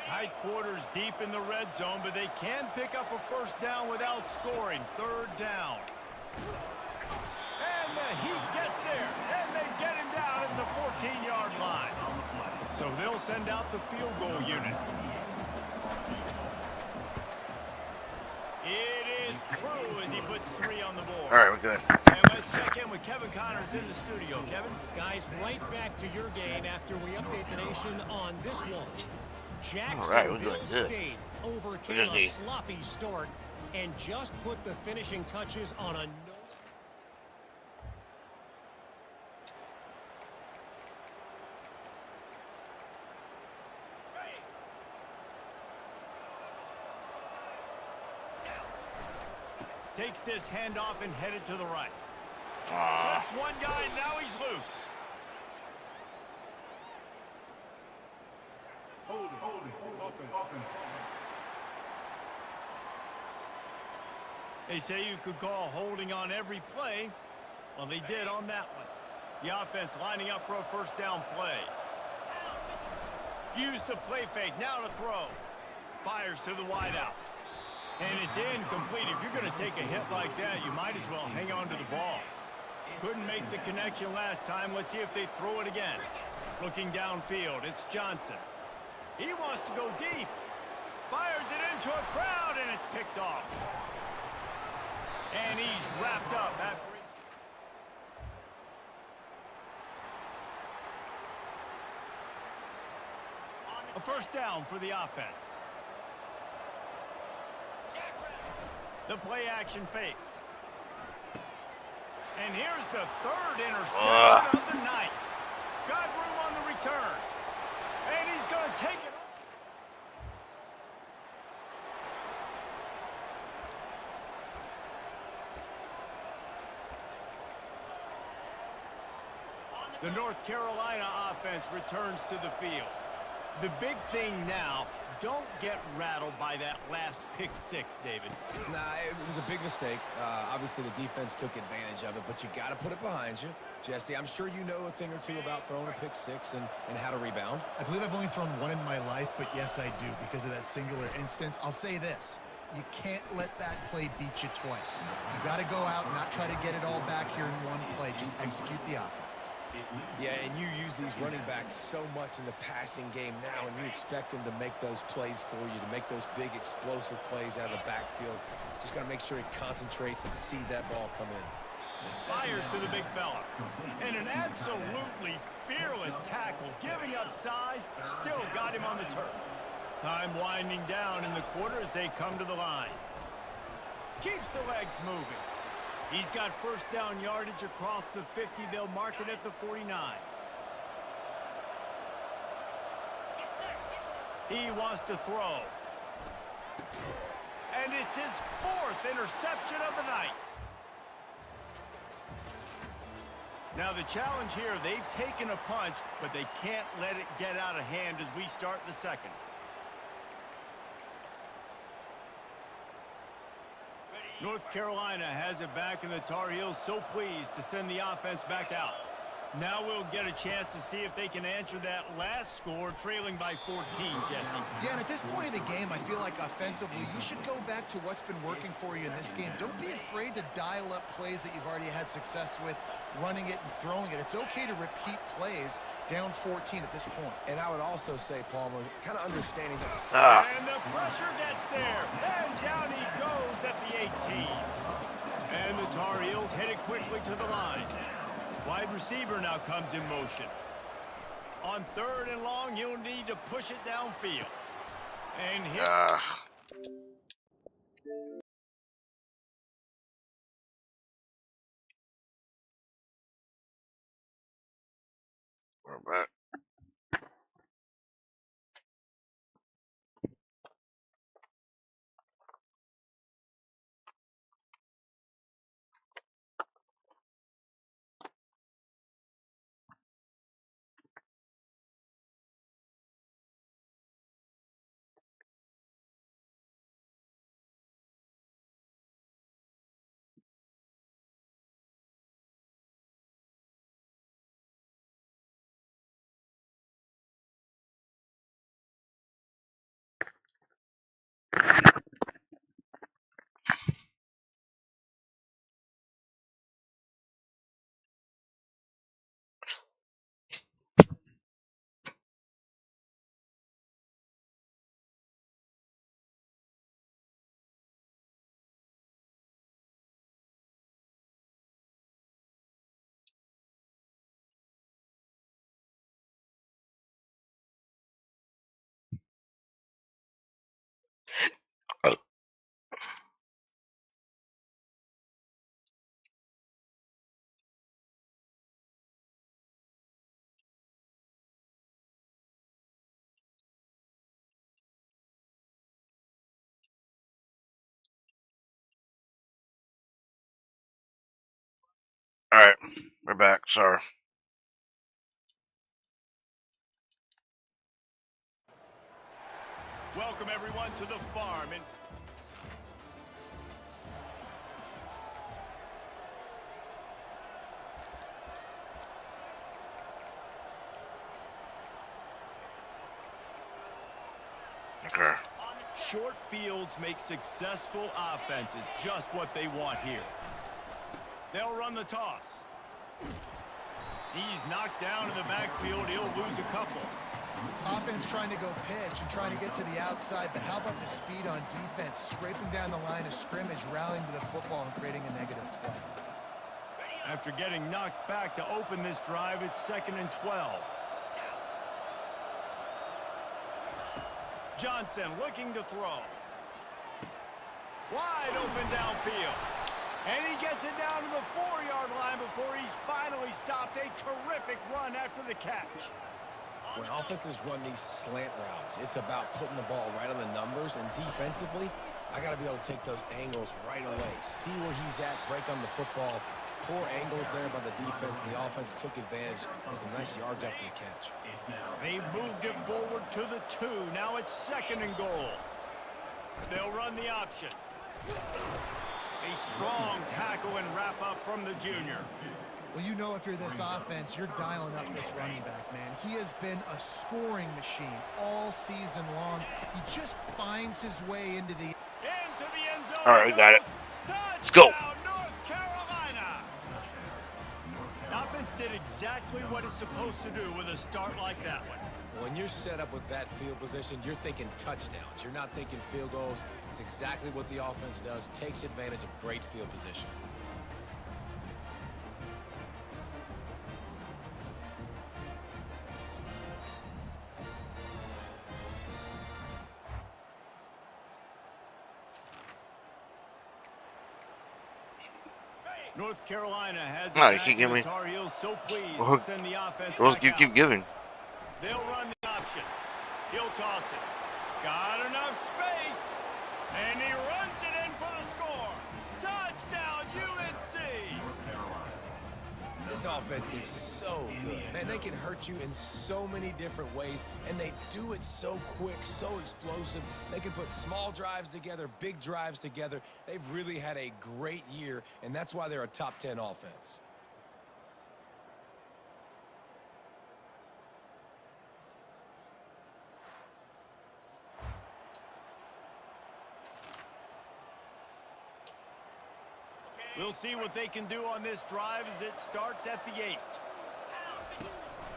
Tight quarters deep in the red zone, but they can pick up a first down without scoring. 3rd down. And the Heat gets there, and they get him down at the 14-yard line. So they'll send out the field goal unit. It is true as he puts 3 on the board. All right, we're good. And let's check in with Kevin Connors in the studio. Kevin? Guys, right back to your game after we update the nation on this one. All right, we're Jacksonville doing good. State overcame just a need- sloppy start and just put the finishing touches on a... Takes this handoff and headed to the right. Ah. Slips one guy, now he's loose. Holding. Offense. They say you could call holding on every play. Well, they did on that one. The offense lining up for a first down play. Use the play fake, now to throw. Fires to the wideout. And it's incomplete. If you're going to take a hit like that, you might as well hang on to the ball. Couldn't make the connection last time. Let's see if they throw it again. Looking downfield, it's Johnson. He wants to go deep. Fires it into a crowd, and it's picked off. And he's wrapped up after a first down for the offense. The play action fake. And here's the third interception of the night. Got room on the return. And he's going to take it. The North Carolina offense returns to the field. The big thing now, don't get rattled by that last pick six, David. Nah, it was a big mistake. Obviously, the defense took advantage of it, but you got to put it behind you. Jesse, I'm sure you know a thing or two about throwing a pick six and how to rebound. I believe I've only thrown one in my life, but yes, I do because of that singular instance. I'll say this. You can't let that play beat you twice. You got to go out and not try to get it all back here in one play. Just execute the offense. Yeah, and you use these running backs so much in the passing game now, and you expect them to make those plays for you, to make those big explosive plays out of the backfield. Just got to make sure he concentrates and see that ball come in. Fires to the big fella. And an absolutely fearless tackle, giving up size, still got him on the turf. Time winding down in the quarter as they come to the line. Keeps the legs moving. He's got first down yardage across the 50. They'll mark it at the 49. He wants to throw. And it's his fourth interception of the night. Now the challenge here, they've taken a punch, but they can't let it get out of hand as we start the second. North Carolina has it back, and the Tar Heels so pleased to send the offense back out. Now we'll get a chance to see if they can answer that last score, trailing by 14, Jesse. Yeah, and at this point of the game, I feel like offensively, you should go back to what's been working for you in this game. Don't be afraid to dial up plays that you've already had success with, running it and throwing it. It's okay to repeat plays down 14 at this point. And I would also say, Palmer, kind of understanding that. And the pressure gets there, and down he goes at the 18. And the Tar Heels headed quickly to the line. Wide receiver now comes in motion. On third and long, you'll need to push it downfield. And here... We're back. All right, we're back. Sorry. Welcome everyone to the farm. And Okay. short fields make successful offenses just what they want here. They'll run the toss. He's knocked down in the backfield. He'll lose a couple. Offense trying to go pitch and trying to get to the outside, but how about the speed on defense? Scraping down the line of scrimmage, rallying to the football and creating a negative play. After getting knocked back to open this drive, it's 2nd and 12. Johnson looking to throw. Wide open downfield. And he gets it down to the 4-yard line before he's finally stopped. A terrific run after the catch. When offenses run these slant routes, it's about putting the ball right on the numbers, and defensively, I got to be able to take those angles right away. See where he's at, break on the football. Poor angles there by the defense. The offense took advantage with some nice yards after the catch. They've moved it forward to the 2. Now it's 2nd and goal. They'll run the option. A strong tackle and wrap up from the junior. Well, you know if you're this offense, you're dialing up this running back, man. He has been a scoring machine all season long. He just finds his way into the end zone. All right, we got it. Let's go. Touchdown, North Carolina. The offense did exactly what it's supposed to do with a start like that one. When you're set up with that field position, you're thinking touchdowns. You're not thinking field goals. It's exactly what the offense does. Takes advantage of great field position. North Carolina has No, you keep giving me. Tar Heels so pleased Well, to send the offense Well, back you out. keep giving. They'll run the option. He'll toss it. Got enough space. And he runs it in for the score. Touchdown, UNC. This offense is so good. Man, they can hurt you in so many different ways, and they do it so quick, so explosive. They can put small drives together, big drives together. They've really had a great year, and that's why they're a top 10 offense. We'll see what they can do on this drive as it starts at the 8.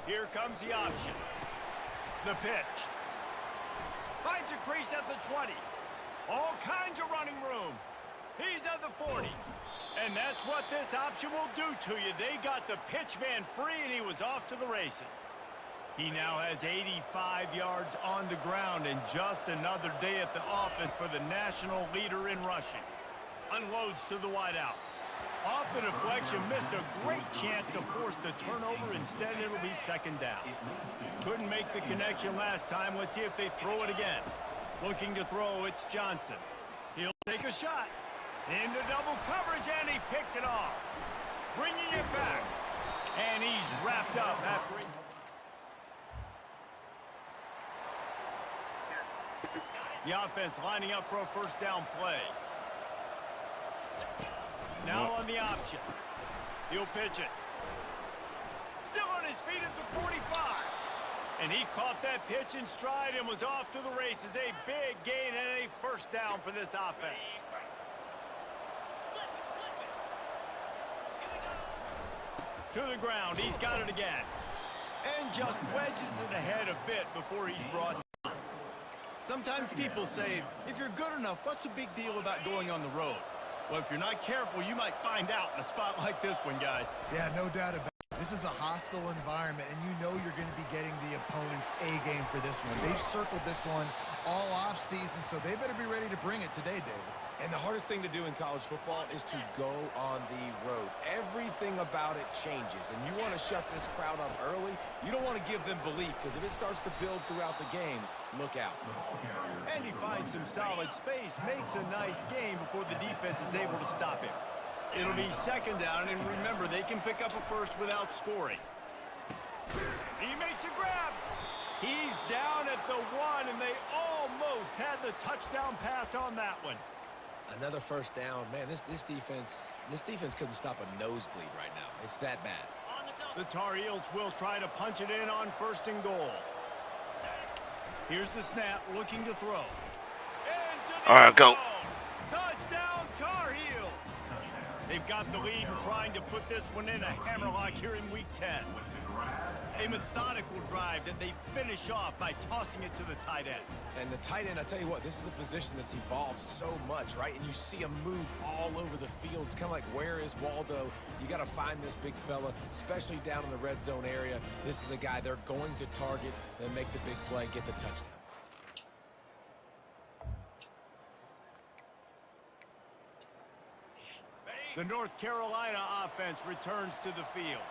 Here comes the option. The pitch. Finds a crease at the 20. All kinds of running room. He's at the 40. And that's what this option will do to you. They got the pitch man free, and he was off to the races. He now has 85 yards on the ground, and just another day at the office for the national leader in rushing. Unloads to the wideout. Off the deflection, missed a great chance to force the turnover. Instead, it'll be 2nd down. Couldn't make the connection last time. Let's see if they throw it again. Looking to throw, it's Johnson. He'll take a shot. Into double coverage, and he picked it off. Bringing it back. And he's wrapped up after he... The offense lining up for a 1st down play. Now on the option. He'll pitch it. Still on his feet at the 45. And he caught that pitch in stride and was off to the races. A big gain and a 1st down for this offense. To the ground. He's got it again. And just wedges it ahead a bit before he's brought down. Sometimes people say, if you're good enough, what's the big deal about going on the road? Well, if you're not careful, you might find out in a spot like this one, guys. Yeah, no doubt about it. This is a hostile environment, and you know you're going to be getting the opponent's A game for this one. They've circled this one all off season, so they better be ready to bring it today, David. And the hardest thing to do in college football is to go on the road. Everything about it changes, and you want to shut this crowd up early. You don't want to give them belief, because if it starts to build throughout the game, look out. And he finds some solid space, makes a nice game before the defense is able to stop him. It'll be second down, and remember, they can pick up a first without scoring. He makes a grab. He's down at the 1, and they almost had the touchdown pass on that one. Another first down. Man, this defense couldn't stop a nosebleed right now. It's that bad. The Tar Heels will try to punch it in on 1st and goal. Here's the snap, looking to throw. All right, go. Touchdown, Tar Heels. They've got the lead and trying to put this one in a hammerlock here in Week 10. A methodical drive that they finish off by tossing it to the tight end. And the tight end, I tell you what, this is a position that's evolved so much, right? And you see him move all over the field. It's kind of like, where is Waldo? You got to find this big fella, especially down in the red zone area. This is the guy they're going to target and make the big play, get the touchdown. The North Carolina offense returns to the field.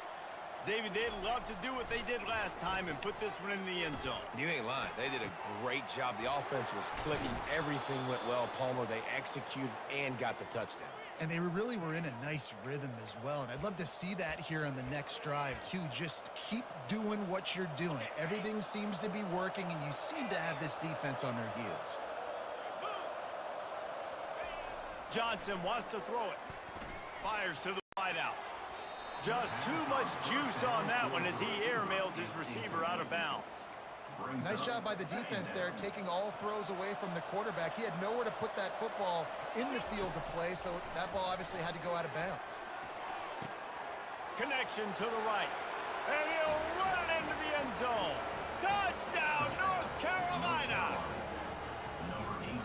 David, they'd love to do what they did last time and put this one in the end zone. You ain't lying. They did a great job. The offense was clicking. Everything went well. Palmer, they executed and got the touchdown. And they really were in a nice rhythm as well. And I'd love to see that here on the next drive, too. Just keep doing what you're doing. Everything seems to be working, and you seem to have this defense on their heels. Johnson wants to throw it. Fires to the wideout. Just too much juice on that one as he airmails his receiver out of bounds. Nice job by the defense there, taking all throws away from the quarterback. He had nowhere to put that football in the field to play, so that ball obviously had to go out of bounds. Connection to the right. And he'll run it into the end zone. Touchdown, North Carolina!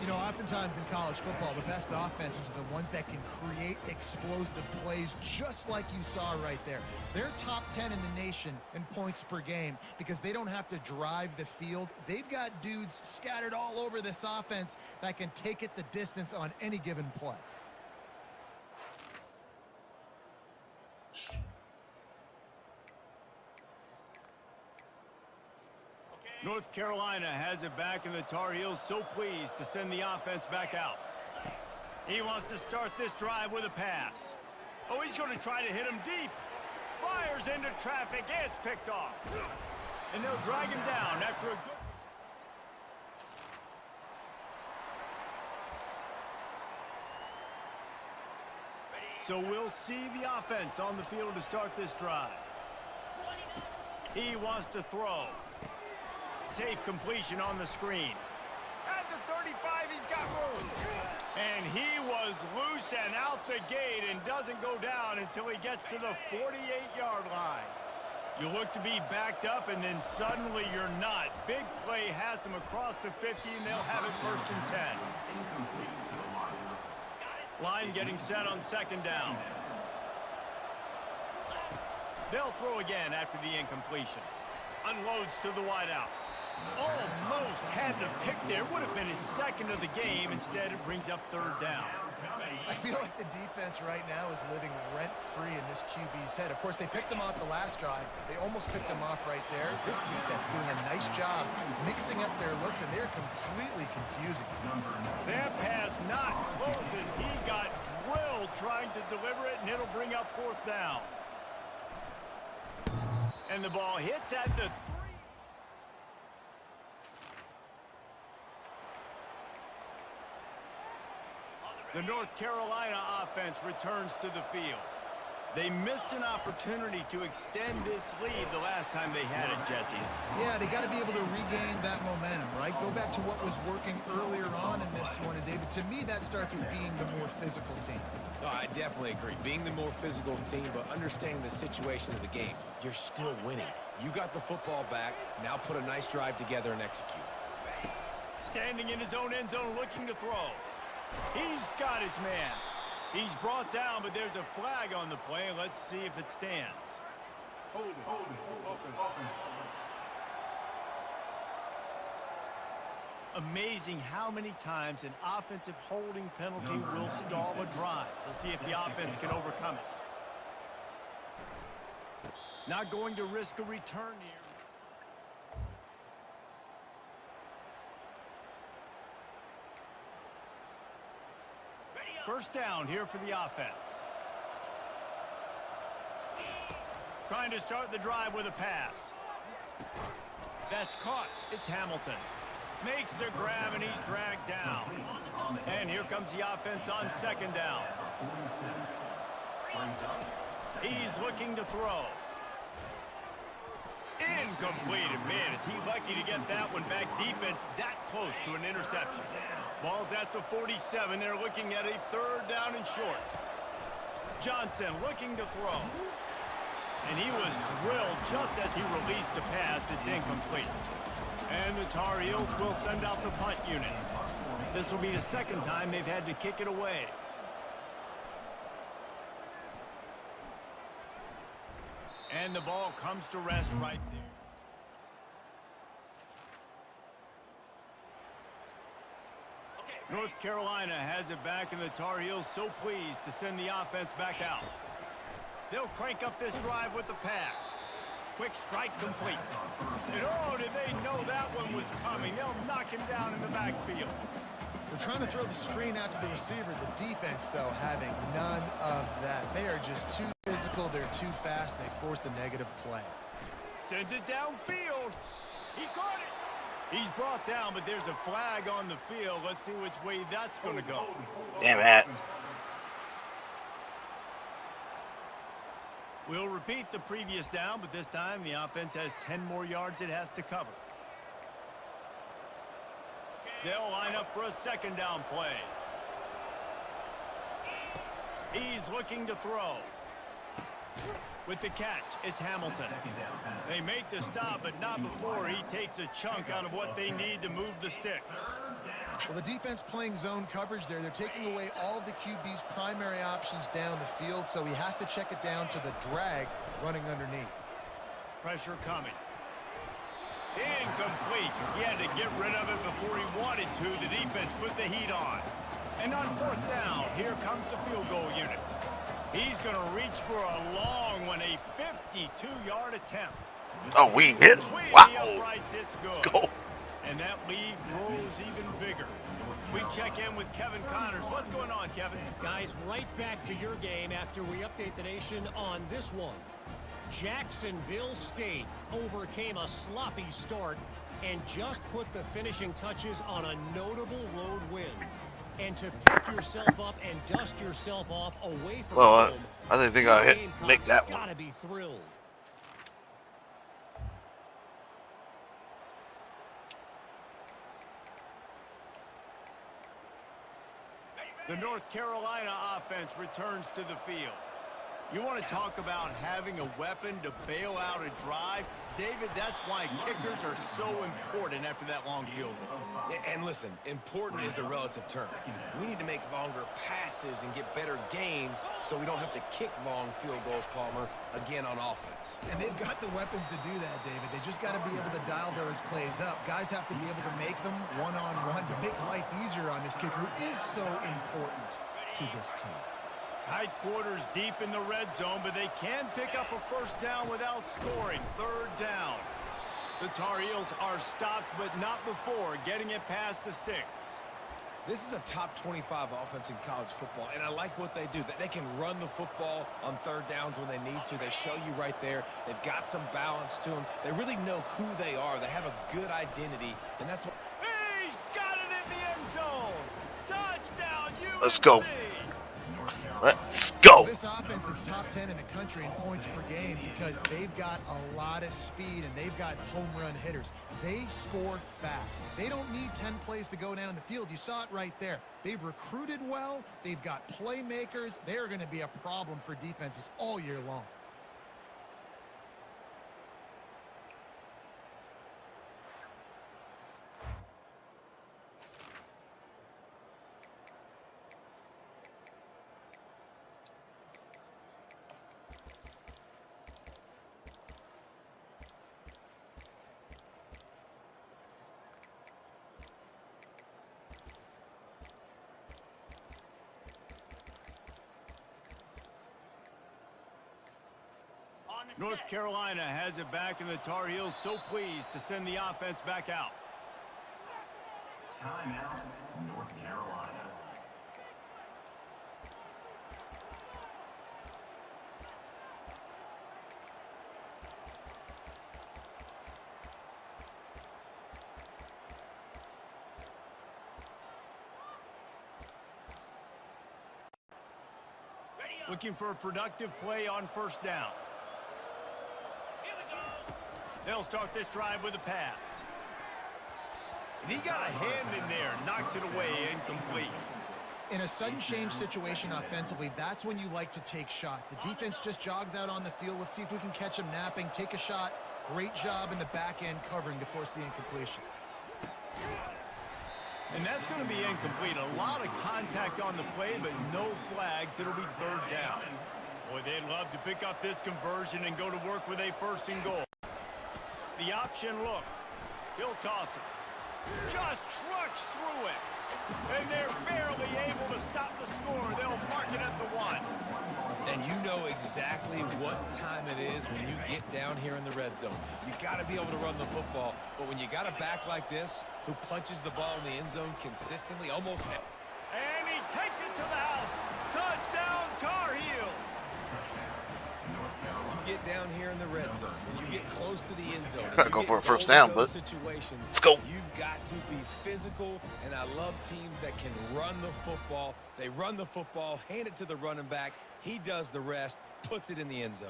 You know, oftentimes in college football, the best offenses are the ones that can create explosive plays, just like you saw right there. They're top 10 in the nation in points per game because they don't have to drive the field. They've got dudes scattered all over this offense that can take it the distance on any given play. North Carolina has it back, and the Tar Heels so pleased to send the offense back out. He wants to start this drive with a pass. Oh, he's going to try to hit him deep. Fires into traffic. It's picked off. And they'll drag him down after a good... So we'll see the offense on the field to start this drive. He wants to throw. Safe completion on the screen. At the 35, he's got room. And he was loose and out the gate and doesn't go down until he gets to the 48-yard line. You look to be backed up, and then suddenly you're not. Big play has him across the 50, and they'll have it 1st and 10. Line getting set on 2nd down. They'll throw again after the incompletion. Unloads to the wideout. Almost had the pick there. Would have been his 2nd of the game. Instead, it brings up 3rd down. I feel like the defense right now is living rent-free in this QB's head. Of course, they picked him off the last drive. They almost picked him off right there. This defense doing a nice job mixing up their looks, and they're completely confusing. That pass not close as he got drilled trying to deliver it, and it'll bring up 4th down. And the ball hits at the 3. The North Carolina offense returns to the field. They missed an opportunity to extend this lead the last time they had it, Jesse. Yeah, they got to be able to regain that momentum, right? Go back to what was working earlier on in this one. And, David, to me, that starts with being the more physical team. Oh, I definitely agree. Being the more physical team, but understanding the situation of the game. You're still winning. You got the football back. Now put a nice drive together and execute. Standing in his own end zone looking to throw. He's got his man. He's brought down, but there's a flag on the play. Let's see if it stands. Hold it, offense. Amazing how many times an offensive holding penalty will stall a drive. We'll see if the offense can overcome it. Not going to risk a return here. First down here for the offense. Trying to start the drive with a pass. That's caught. It's Hamilton. Makes the grab, and he's dragged down. And here comes the offense on second down. He's looking to throw. Incomplete. Man, is he lucky to get that one back. Defense that close to an interception. Ball's at the 47. They're looking at a third down and short. Johnson looking to throw. And he was drilled just as he released the pass. It's incomplete. And the Tar Heels will send out the punt unit. This will be the second time they've had to kick it away. And the ball comes to rest right there. North Carolina has it back, and the Tar Heels so pleased to send the offense back out. They'll crank up this drive with the pass. Quick strike complete. And oh, did they know that one was coming? They'll knock him down in the backfield. They're trying to throw the screen out to the receiver. The defense, though, having none of that. They are just too physical. They're too fast. They force a negative play. Sends it downfield. He caught it. He's brought down, but there's a flag on the field. Let's see which way that's going to go. Damn it. We'll repeat the previous down, but this time the offense has 10 more yards it has to cover. They'll line up for a second down play. He's looking to throw. With the catch, it's Hamilton. They make the stop, but not before he takes a chunk out of what they need to move the sticks. Well, the defense playing zone coverage there. They're taking away all of the QB's primary options down the field, so he has to check it down to the drag running underneath. Pressure coming. Incomplete. He had to get rid of it before he wanted to. The defense put the heat on. And on fourth down, here comes the field goal unit. He's going to reach for a long one, a 52-yard attempt. Oh, we hit. Between the Wow. uprights, it's good. Let's go. And that lead grows even bigger. We check in with Kevin Connors. What's going on, Kevin? Guys, right back to your game after we update the nation on this one. Jacksonville State overcame a sloppy start and just put the finishing touches on a notable road win. And to pick yourself up and dust yourself off away from home, I didn't think I hit Gamecocks make that one. gotta be thrilled. The North Carolina offense returns to the field. You want to talk about having a weapon to bail out a drive? David, that's why kickers are so important after that long field goal. And listen, important is a relative term. We need to make longer passes and get better gains so we don't have to kick long field goals, Palmer, again on offense. And they've got the weapons to do that, David. They just got to be able to dial those plays up. Guys have to be able to make them one-on-one to make life easier on this kicker, who is so important to this team. Tight quarters deep in the red zone, but they can pick up a first down without scoring. Third down. The Tar Heels are stopped, but not before getting it past the sticks. This is a top 25 offense in college football, and I like what they do. They can run the football on third downs when they need to. They show you right there. They've got some balance to them. They really know who they are. They have a good identity, and that's what... He's got it in the end zone. Touchdown, UNC. Let's go. Let's go. This offense is top 10 in the country in points per game because they've got a lot of speed and they've got home run hitters. They score fast. They don't need 10 plays to go down the field. You saw it right there. They've recruited well. They've got playmakers. They're going to be a problem for defenses all year long. North Carolina has it back, and the Tar Heels so pleased to send the offense back out. Timeout, North Carolina. Looking for a productive play on first down. They'll start this drive with a pass. And he got a hand in there, knocks it away, incomplete. In a sudden change situation offensively, that's when you like to take shots. The defense just jogs out on the field. Let's see if we can catch him napping, take a shot. Great job in the back end covering to force the incompletion. And that's going to be incomplete. A lot of contact on the play, but no flags. It'll be third down. Boy, they'd love to pick up this conversion and go to work with a first and goal. The option look. He'll toss it. Just trucks through it. And they're barely able to stop the score. They'll mark it at the 1. And you know exactly what time it is when you get down here in the red zone. You got to be able to run the football. But when you got a back like this who punches the ball in the end zone consistently, almost... And he takes it to the house. Touchdown, Tar Heels. You get down here in the red zone, when you get close to the end zone, Gotta go for a first down, but let's go. You've got to be physical, and I love teams that can run the football. They run the football, hand it to the running back. He does the rest, puts it in the end zone.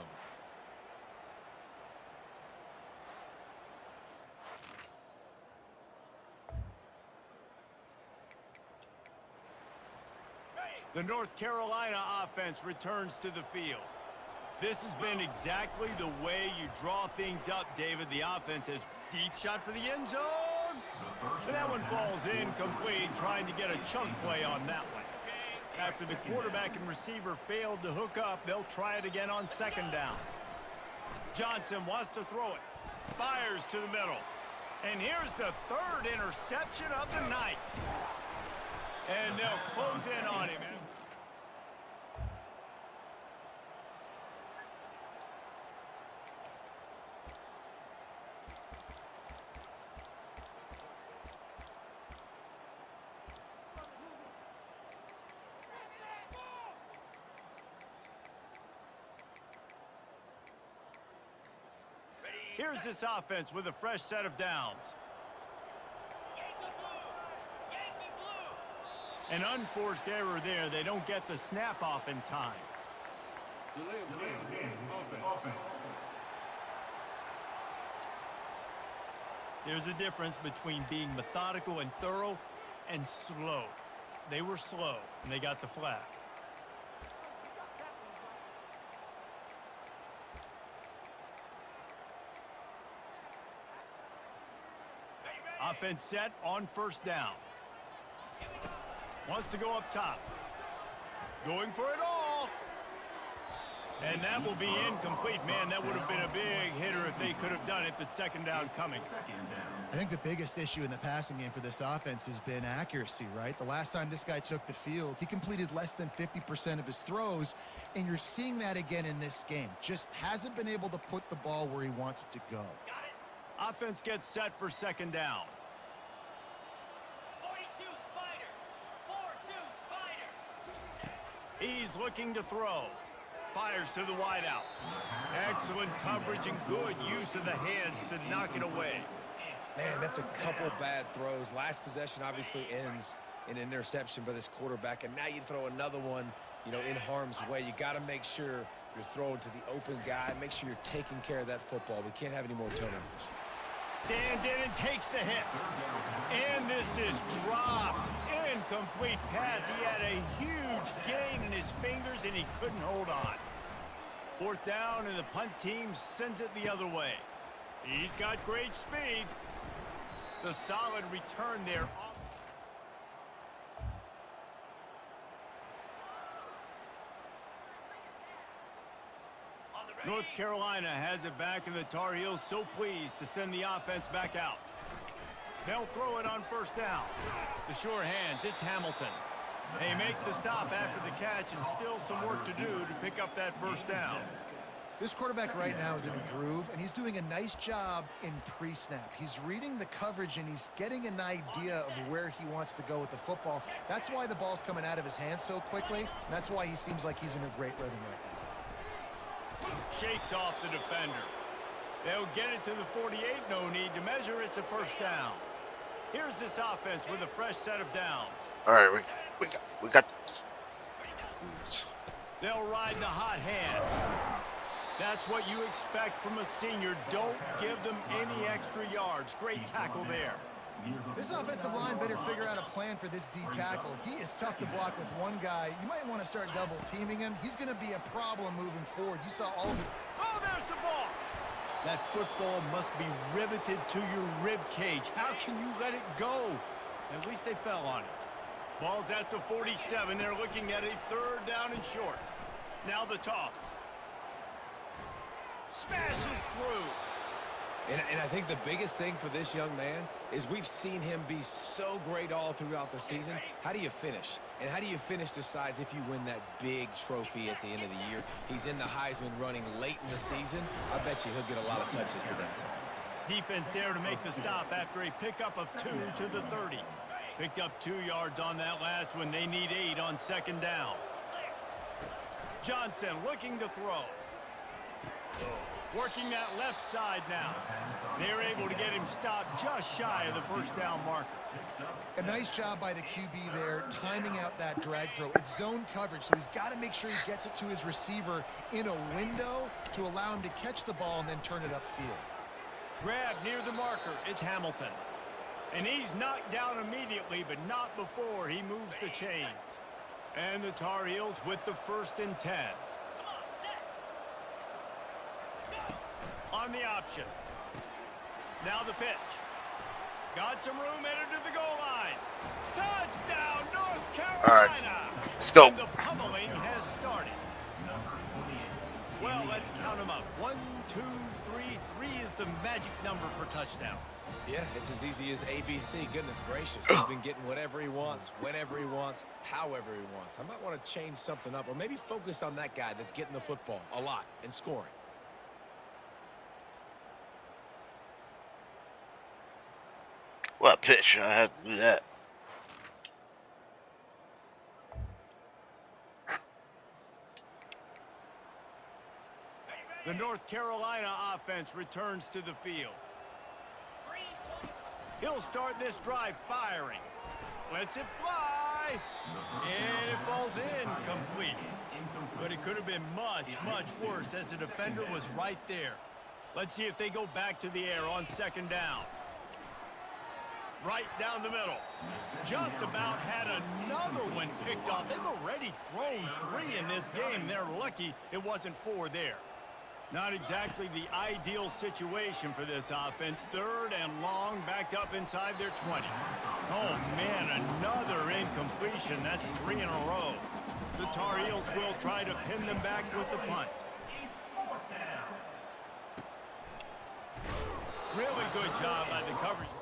The North Carolina offense returns to the field. This has been exactly the way you draw things up, David. The offense has deep shot for the end zone. And that one falls incomplete, trying to get a chunk play on that one. After the quarterback and receiver failed to hook up, they'll try it again on second down. Johnson wants to throw it. Fires to the middle. And here's the third interception of the night. And they'll close in on him. Here's this offense with a fresh set of downs. An unforced error there. They don't get the snap off in time. Delay of game. Offense. There's a difference between being methodical and thorough and slow. They were slow, and they got the flag. Offense set on first down. Wants to go up top. Going for it all. And that will be incomplete. Man, that would have been a big hitter if they could have done it, but second down coming. I think the biggest issue in the passing game for this offense has been accuracy, right? The last time this guy took the field, he completed less than 50% of his throws, and you're seeing that again in this game. Just hasn't been able to put the ball where he wants it to go. Offense gets set for second down. 42 Spider. 4-2 Spider. He's looking to throw. Fires to the wideout. Excellent coverage and good use of the hands to knock it away. Man, that's a couple bad throws. Last possession obviously ends in an interception by this quarterback, and now you throw another one, in harm's way. You got to make sure you're throwing to the open guy. Make sure you're taking care of that football. We can't have any more turnovers. Stands in and takes the hit. And this is dropped. Incomplete pass. He had a huge gain in his fingers, and he couldn't hold on. Fourth down, and the punt team sends it the other way. He's got great speed. The solid return there. North Carolina has it back, and the Tar Heels so pleased to send the offense back out. They'll throw it on first down. The sure hands, it's Hamilton. They make the stop after the catch, and still some work to do to pick up that first down. This quarterback right now is in a groove, and he's doing a nice job in pre-snap. He's reading the coverage, and he's getting an idea of where he wants to go with the football. That's why the ball's coming out of his hands so quickly, and that's why he seems like he's in a great rhythm right now. Shakes off the defender. They'll get it to the 48. No need to measure. It's a first down. Here's this offense with a fresh set of downs. All right, we got. They'll ride the hot hand. That's what you expect from a senior. Don't give them any extra yards. Great tackle there. This offensive line better figure out a plan for this D tackle. He is tough to block with one guy. You might want to start double teaming him. He's going to be a problem moving forward. You saw all of his... Oh, there's the ball. That football must be riveted to your rib cage. How can you let it go? At least they fell on it. Ball's at the 47. They're looking at a 3rd down and short. Now the toss. Smashes through. And I think the biggest thing for this young man is we've seen him be so great all throughout the season. How do you finish? And how do you finish decides if you win that big trophy at the end of the year. He's in the Heisman running late in the season. I bet you he'll get a lot of touches today. Defense there to make the stop after a pickup of 2 to the 30. Picked up 2 yards on that last one. They need 8 on 2nd down. Johnson looking to throw. Working that left side now. They're able to get him stopped just shy of the 1st down marker. A nice job by the QB there, timing out that drag throw. It's zone coverage, so he's got to make sure he gets it to his receiver in a window to allow him to catch the ball and then turn it upfield. Grab near the marker. It's Hamilton. And he's knocked down immediately, but not before he moves the chains. And the Tar Heels with the 1st and 10. On the option. Now the pitch. Got some room, headed to the goal line. Touchdown, North Carolina. All right, let's go. And the pummeling has started. Well, let's count them up. 1, 2, 3. 3 is the magic number for touchdowns. Yeah, it's as easy as ABC. Goodness gracious. He's been getting whatever he wants, whenever he wants, however he wants. I might want to change something up or maybe focus on that guy that's getting the football a lot and scoring. What pitch? I had to do that. The North Carolina offense returns to the field. He'll start this drive firing. Lets it fly. And it falls incomplete. But it could have been much, much worse as the defender was right there. Let's see if they go back to the air on 2nd down. Right down the middle. Just about had another one picked off. They've already thrown 3 in this game. They're lucky it wasn't 4 there. Not exactly the ideal situation for this offense. 3rd and long, backed up inside their 20. Oh, man, another incompletion. That's 3 in a row. The Tar Heels will try to pin them back with the punt. Really good job by the coverage team.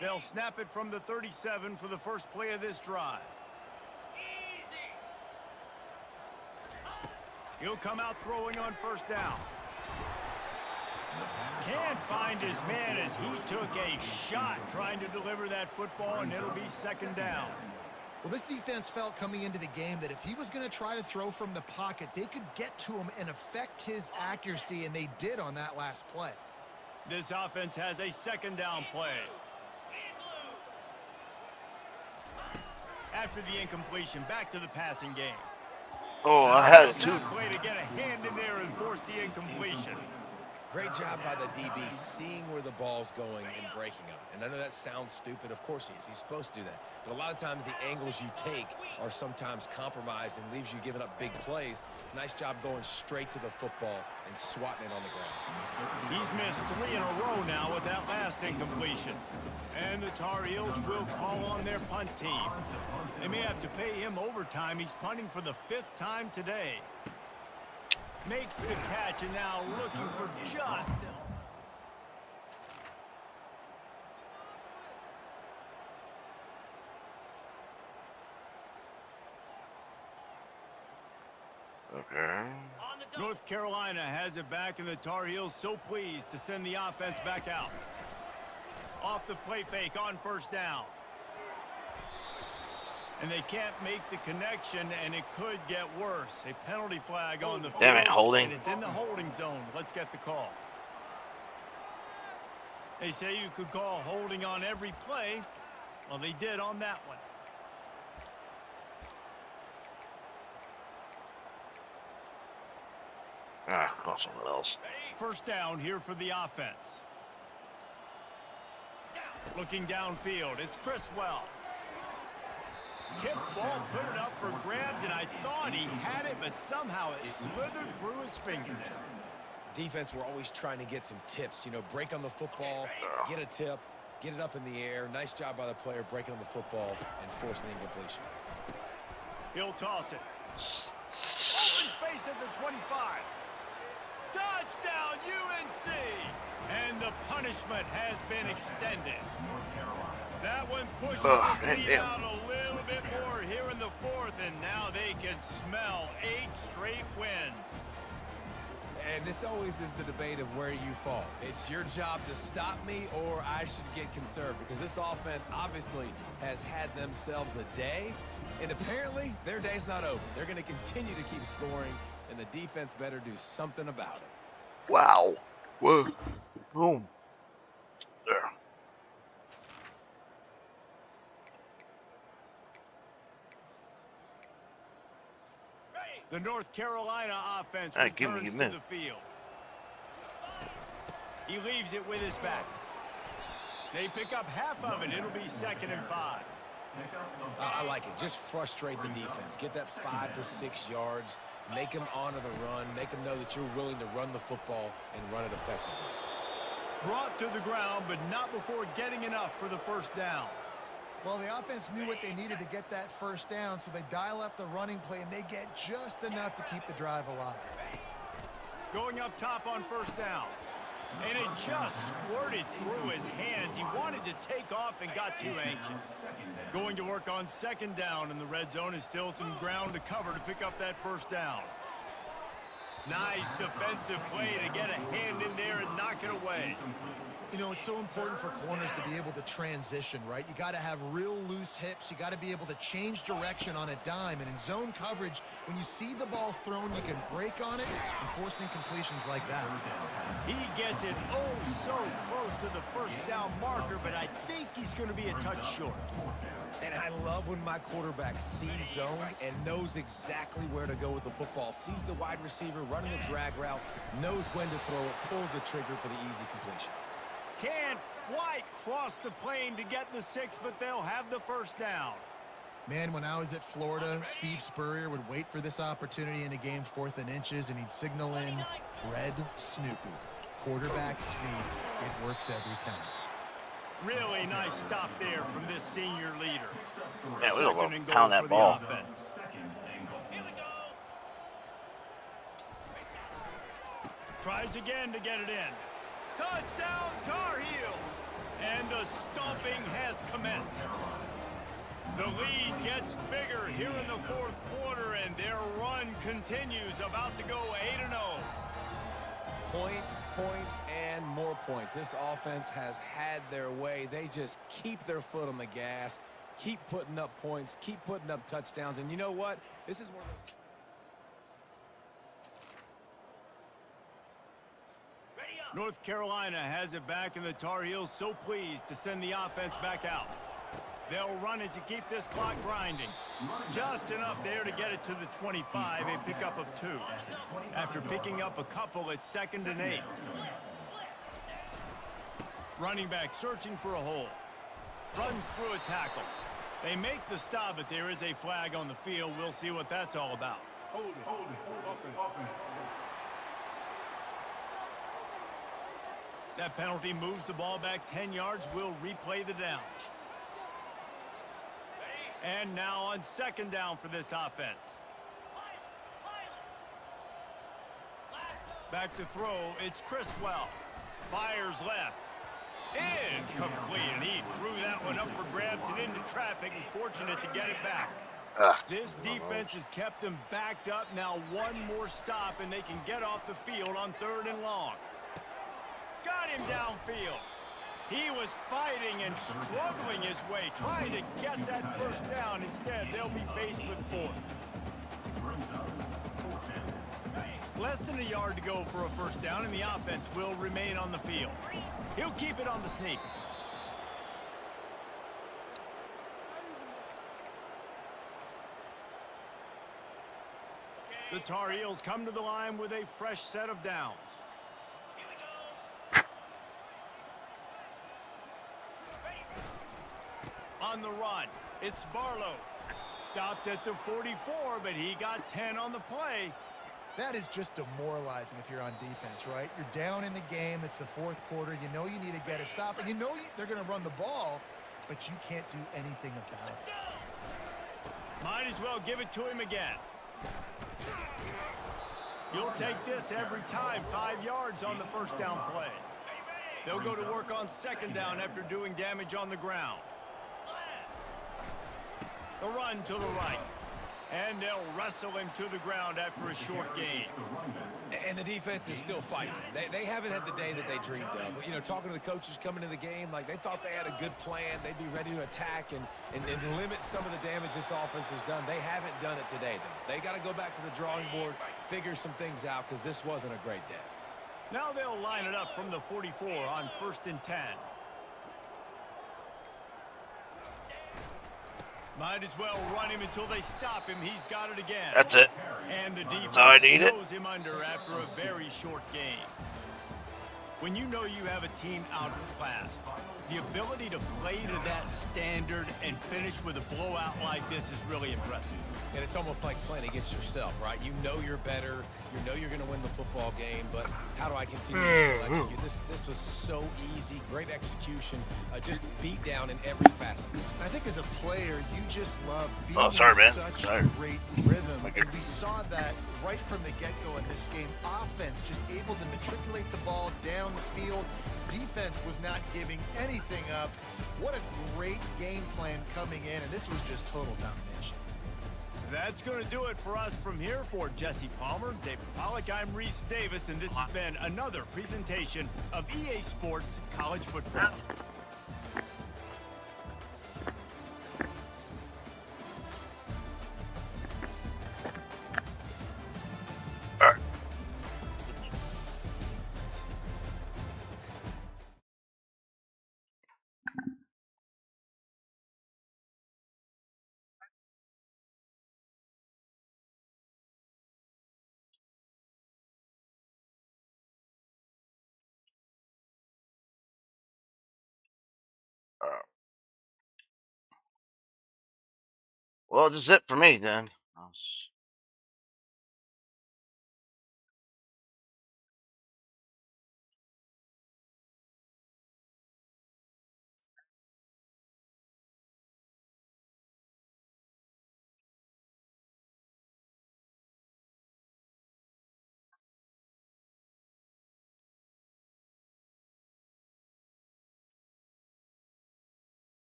They'll snap it from the 37 for the first play of this drive. He'll come out throwing on 1st down. Can't find his man as he took a shot trying to deliver that football, and it'll be 2nd down. Well, this defense felt coming into the game that if he was going to try to throw from the pocket, they could get to him and affect his accuracy, and they did on that last play. This offense has a 2nd down play. After the incompletion, back to the passing game. Oh, I had it too. That play to get a hand in there and force the incompletion. Great job by the DB seeing where the ball's going and breaking up. And I know that sounds stupid. Of course he is. He's supposed to do that. But a lot of times the angles you take are sometimes compromised and leaves you giving up big plays. Nice job going straight to the football and swatting it on the ground. He's missed 3 in a row now with that last incompletion. And the Tar Heels will call on their punt team. They may have to pay him overtime. He's punting for the 5th time today. Makes the catch and now looking for just... Okay. North Carolina has it back, and the Tar Heels so pleased to send the offense back out. Off the play fake on 1st down. And they can't make the connection, and it could get worse. A penalty flag on the field. Damn it, holding. And it's in the holding zone. Let's get the call. They say you could call holding on every play. Well, they did on that one. Call someone else. First down here for the offense. Looking downfield, it's Criswell. Tip ball, put it up for grabs, and I thought he had it, but somehow it slithered through his fingers. Defense, we're always trying to get some tips. You know, break on the football, get a tip, get it up in the air. Nice job by the player breaking on the football and forcing the incompletion. He'll toss it. Open space at the 25. Touchdown, UNC! And the punishment has been extended. That one pushes the lead out a little bit more here in the fourth, and now they can smell 8 straight wins. And this always is the debate of where you fall. It's your job to stop me, or I should get conserved, because this offense obviously has had themselves a day, and apparently their day's not over. They're going to continue to keep scoring, and the defense better do something about it. Wow. Whoa. Boom. There. The North Carolina offense give me returns a minute. to the field. He leaves it with his back. They pick up half of it. It'll be 2nd and 5. I like it. Just frustrate the defense. Get that 5 to 6 yards. Make them honor the run. Make them know that you're willing to run the football and run it effectively. Brought to the ground, but not before getting enough for the first down. Well, the offense knew what they needed to get that first down, so they dial up the running play, and they get just enough to keep the drive alive. Going up top on first down. And it just squirted through his hands. He wanted to take off and got too anxious. Going to work on 2nd down, and the red zone is still some ground to cover to pick up that first down. Nice defensive play to get a hand in there and knock it away. You know, it's so important for corners to be able to transition, right? You got to have real loose hips. You got to be able to change direction on a dime. And in zone coverage, when you see the ball thrown, you can break on it and force incompletions like that. He gets it oh so close to the first down marker, but I think he's going to be a touch short. And I love when my quarterback sees zone and knows exactly where to go with the football. Sees the wide receiver running a drag route, knows when to throw it, pulls the trigger for the easy completion. Can't quite cross the plane to get the 6, but they'll have the first down. Man, when I was at Florida, Steve Spurrier would wait for this opportunity in a game 4th and inches, and he'd signal in Red Snoopy. Quarterback sneak. It works every time. Really nice stop there from this senior leader. Yeah, we're Second going and to goal pound for that the ball. offense. Tries again to get it in. Touchdown, Tar Heels! And the stomping has commenced. The lead gets bigger here in the 4th quarter, and their run continues, about to go 8-0. Points, points, and more points. This offense has had their way. They just keep their foot on the gas, keep putting up points, keep putting up touchdowns. And you know what? This is one of those... North Carolina has it back, and the Tar Heels so pleased to send the offense back out. They'll run it to keep this clock grinding. Just enough there to get it to the 25, a pickup of 2. After picking up a couple, it's 2nd and 8. Running back searching for a hole. Runs through a tackle. They make the stop, but there is a flag on the field. We'll see what that's all about. Hold it. Offense. That penalty moves the ball back 10 yards. We'll replay the down. And now on 2nd down for this offense. Back to throw, it's Criswell. Fires left. Incomplete, and he threw that one up for grabs and into traffic, and fortunate to get it back. This defense has kept them backed up. Now one more stop, and they can get off the field on 3rd and long. Got him downfield. He was fighting and struggling his way, trying to get that first down. Instead, they'll be faced with 4th. Less than a yard to go for a first down, and the offense will remain on the field. He'll keep it on the sneak. The Tar Heels come to the line with a fresh set of downs. On the run, it's Barlow. Stopped at the 44, but he got 10 on the play. That is just demoralizing if you're on defense, right? You're down in the game. It's the fourth quarter. You know you need to get a stop, and you know they're going to run the ball, but you can't do anything about it. Might as well give it to him again. You'll take this every time. 5 yards on the first down play. They'll go to work on second down after doing damage on the ground. The run to the right. And they'll wrestle him to the ground after a short gain. And the defense is still fighting. They haven't had the day that they dreamed of. You know, talking to the coaches coming into the game, like they thought they had a good plan. They'd be ready to attack and limit some of the damage this offense has done. They haven't done it today, though. They got to go back to the drawing board, figure some things out, because this wasn't a great day. Now they'll line it up from the 44 on 1st and 10. Might as well run him until they stop him. He's got it again. That's it. And the defense throws him under after a very short game. When you know you have a team outclassed, the ability to play to that standard and finish with a blowout like this is really impressive. And it's almost like playing against yourself, right? You know you're better. You know you're going to win the football game, but how do I continue to still execute? This was so easy. Great execution. Just beat down in every facet. I think as a player, you just love being Oh, sorry, man. in such Sorry. great rhythm. And we saw that right from the get-go in this game. Offense just able to matriculate the ball down the field. Defense was not giving anything up. What a great game plan coming in, and this was just total domination. That's going to do it for us from here. For Jesse Palmer, David Pollack, I'm Reese Davis, and this has been another presentation of EA Sports College Football. Well, this is it for me then.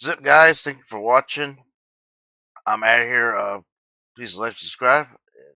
Zip, guys. Thank you for watching. I'm out of here. Please like, subscribe.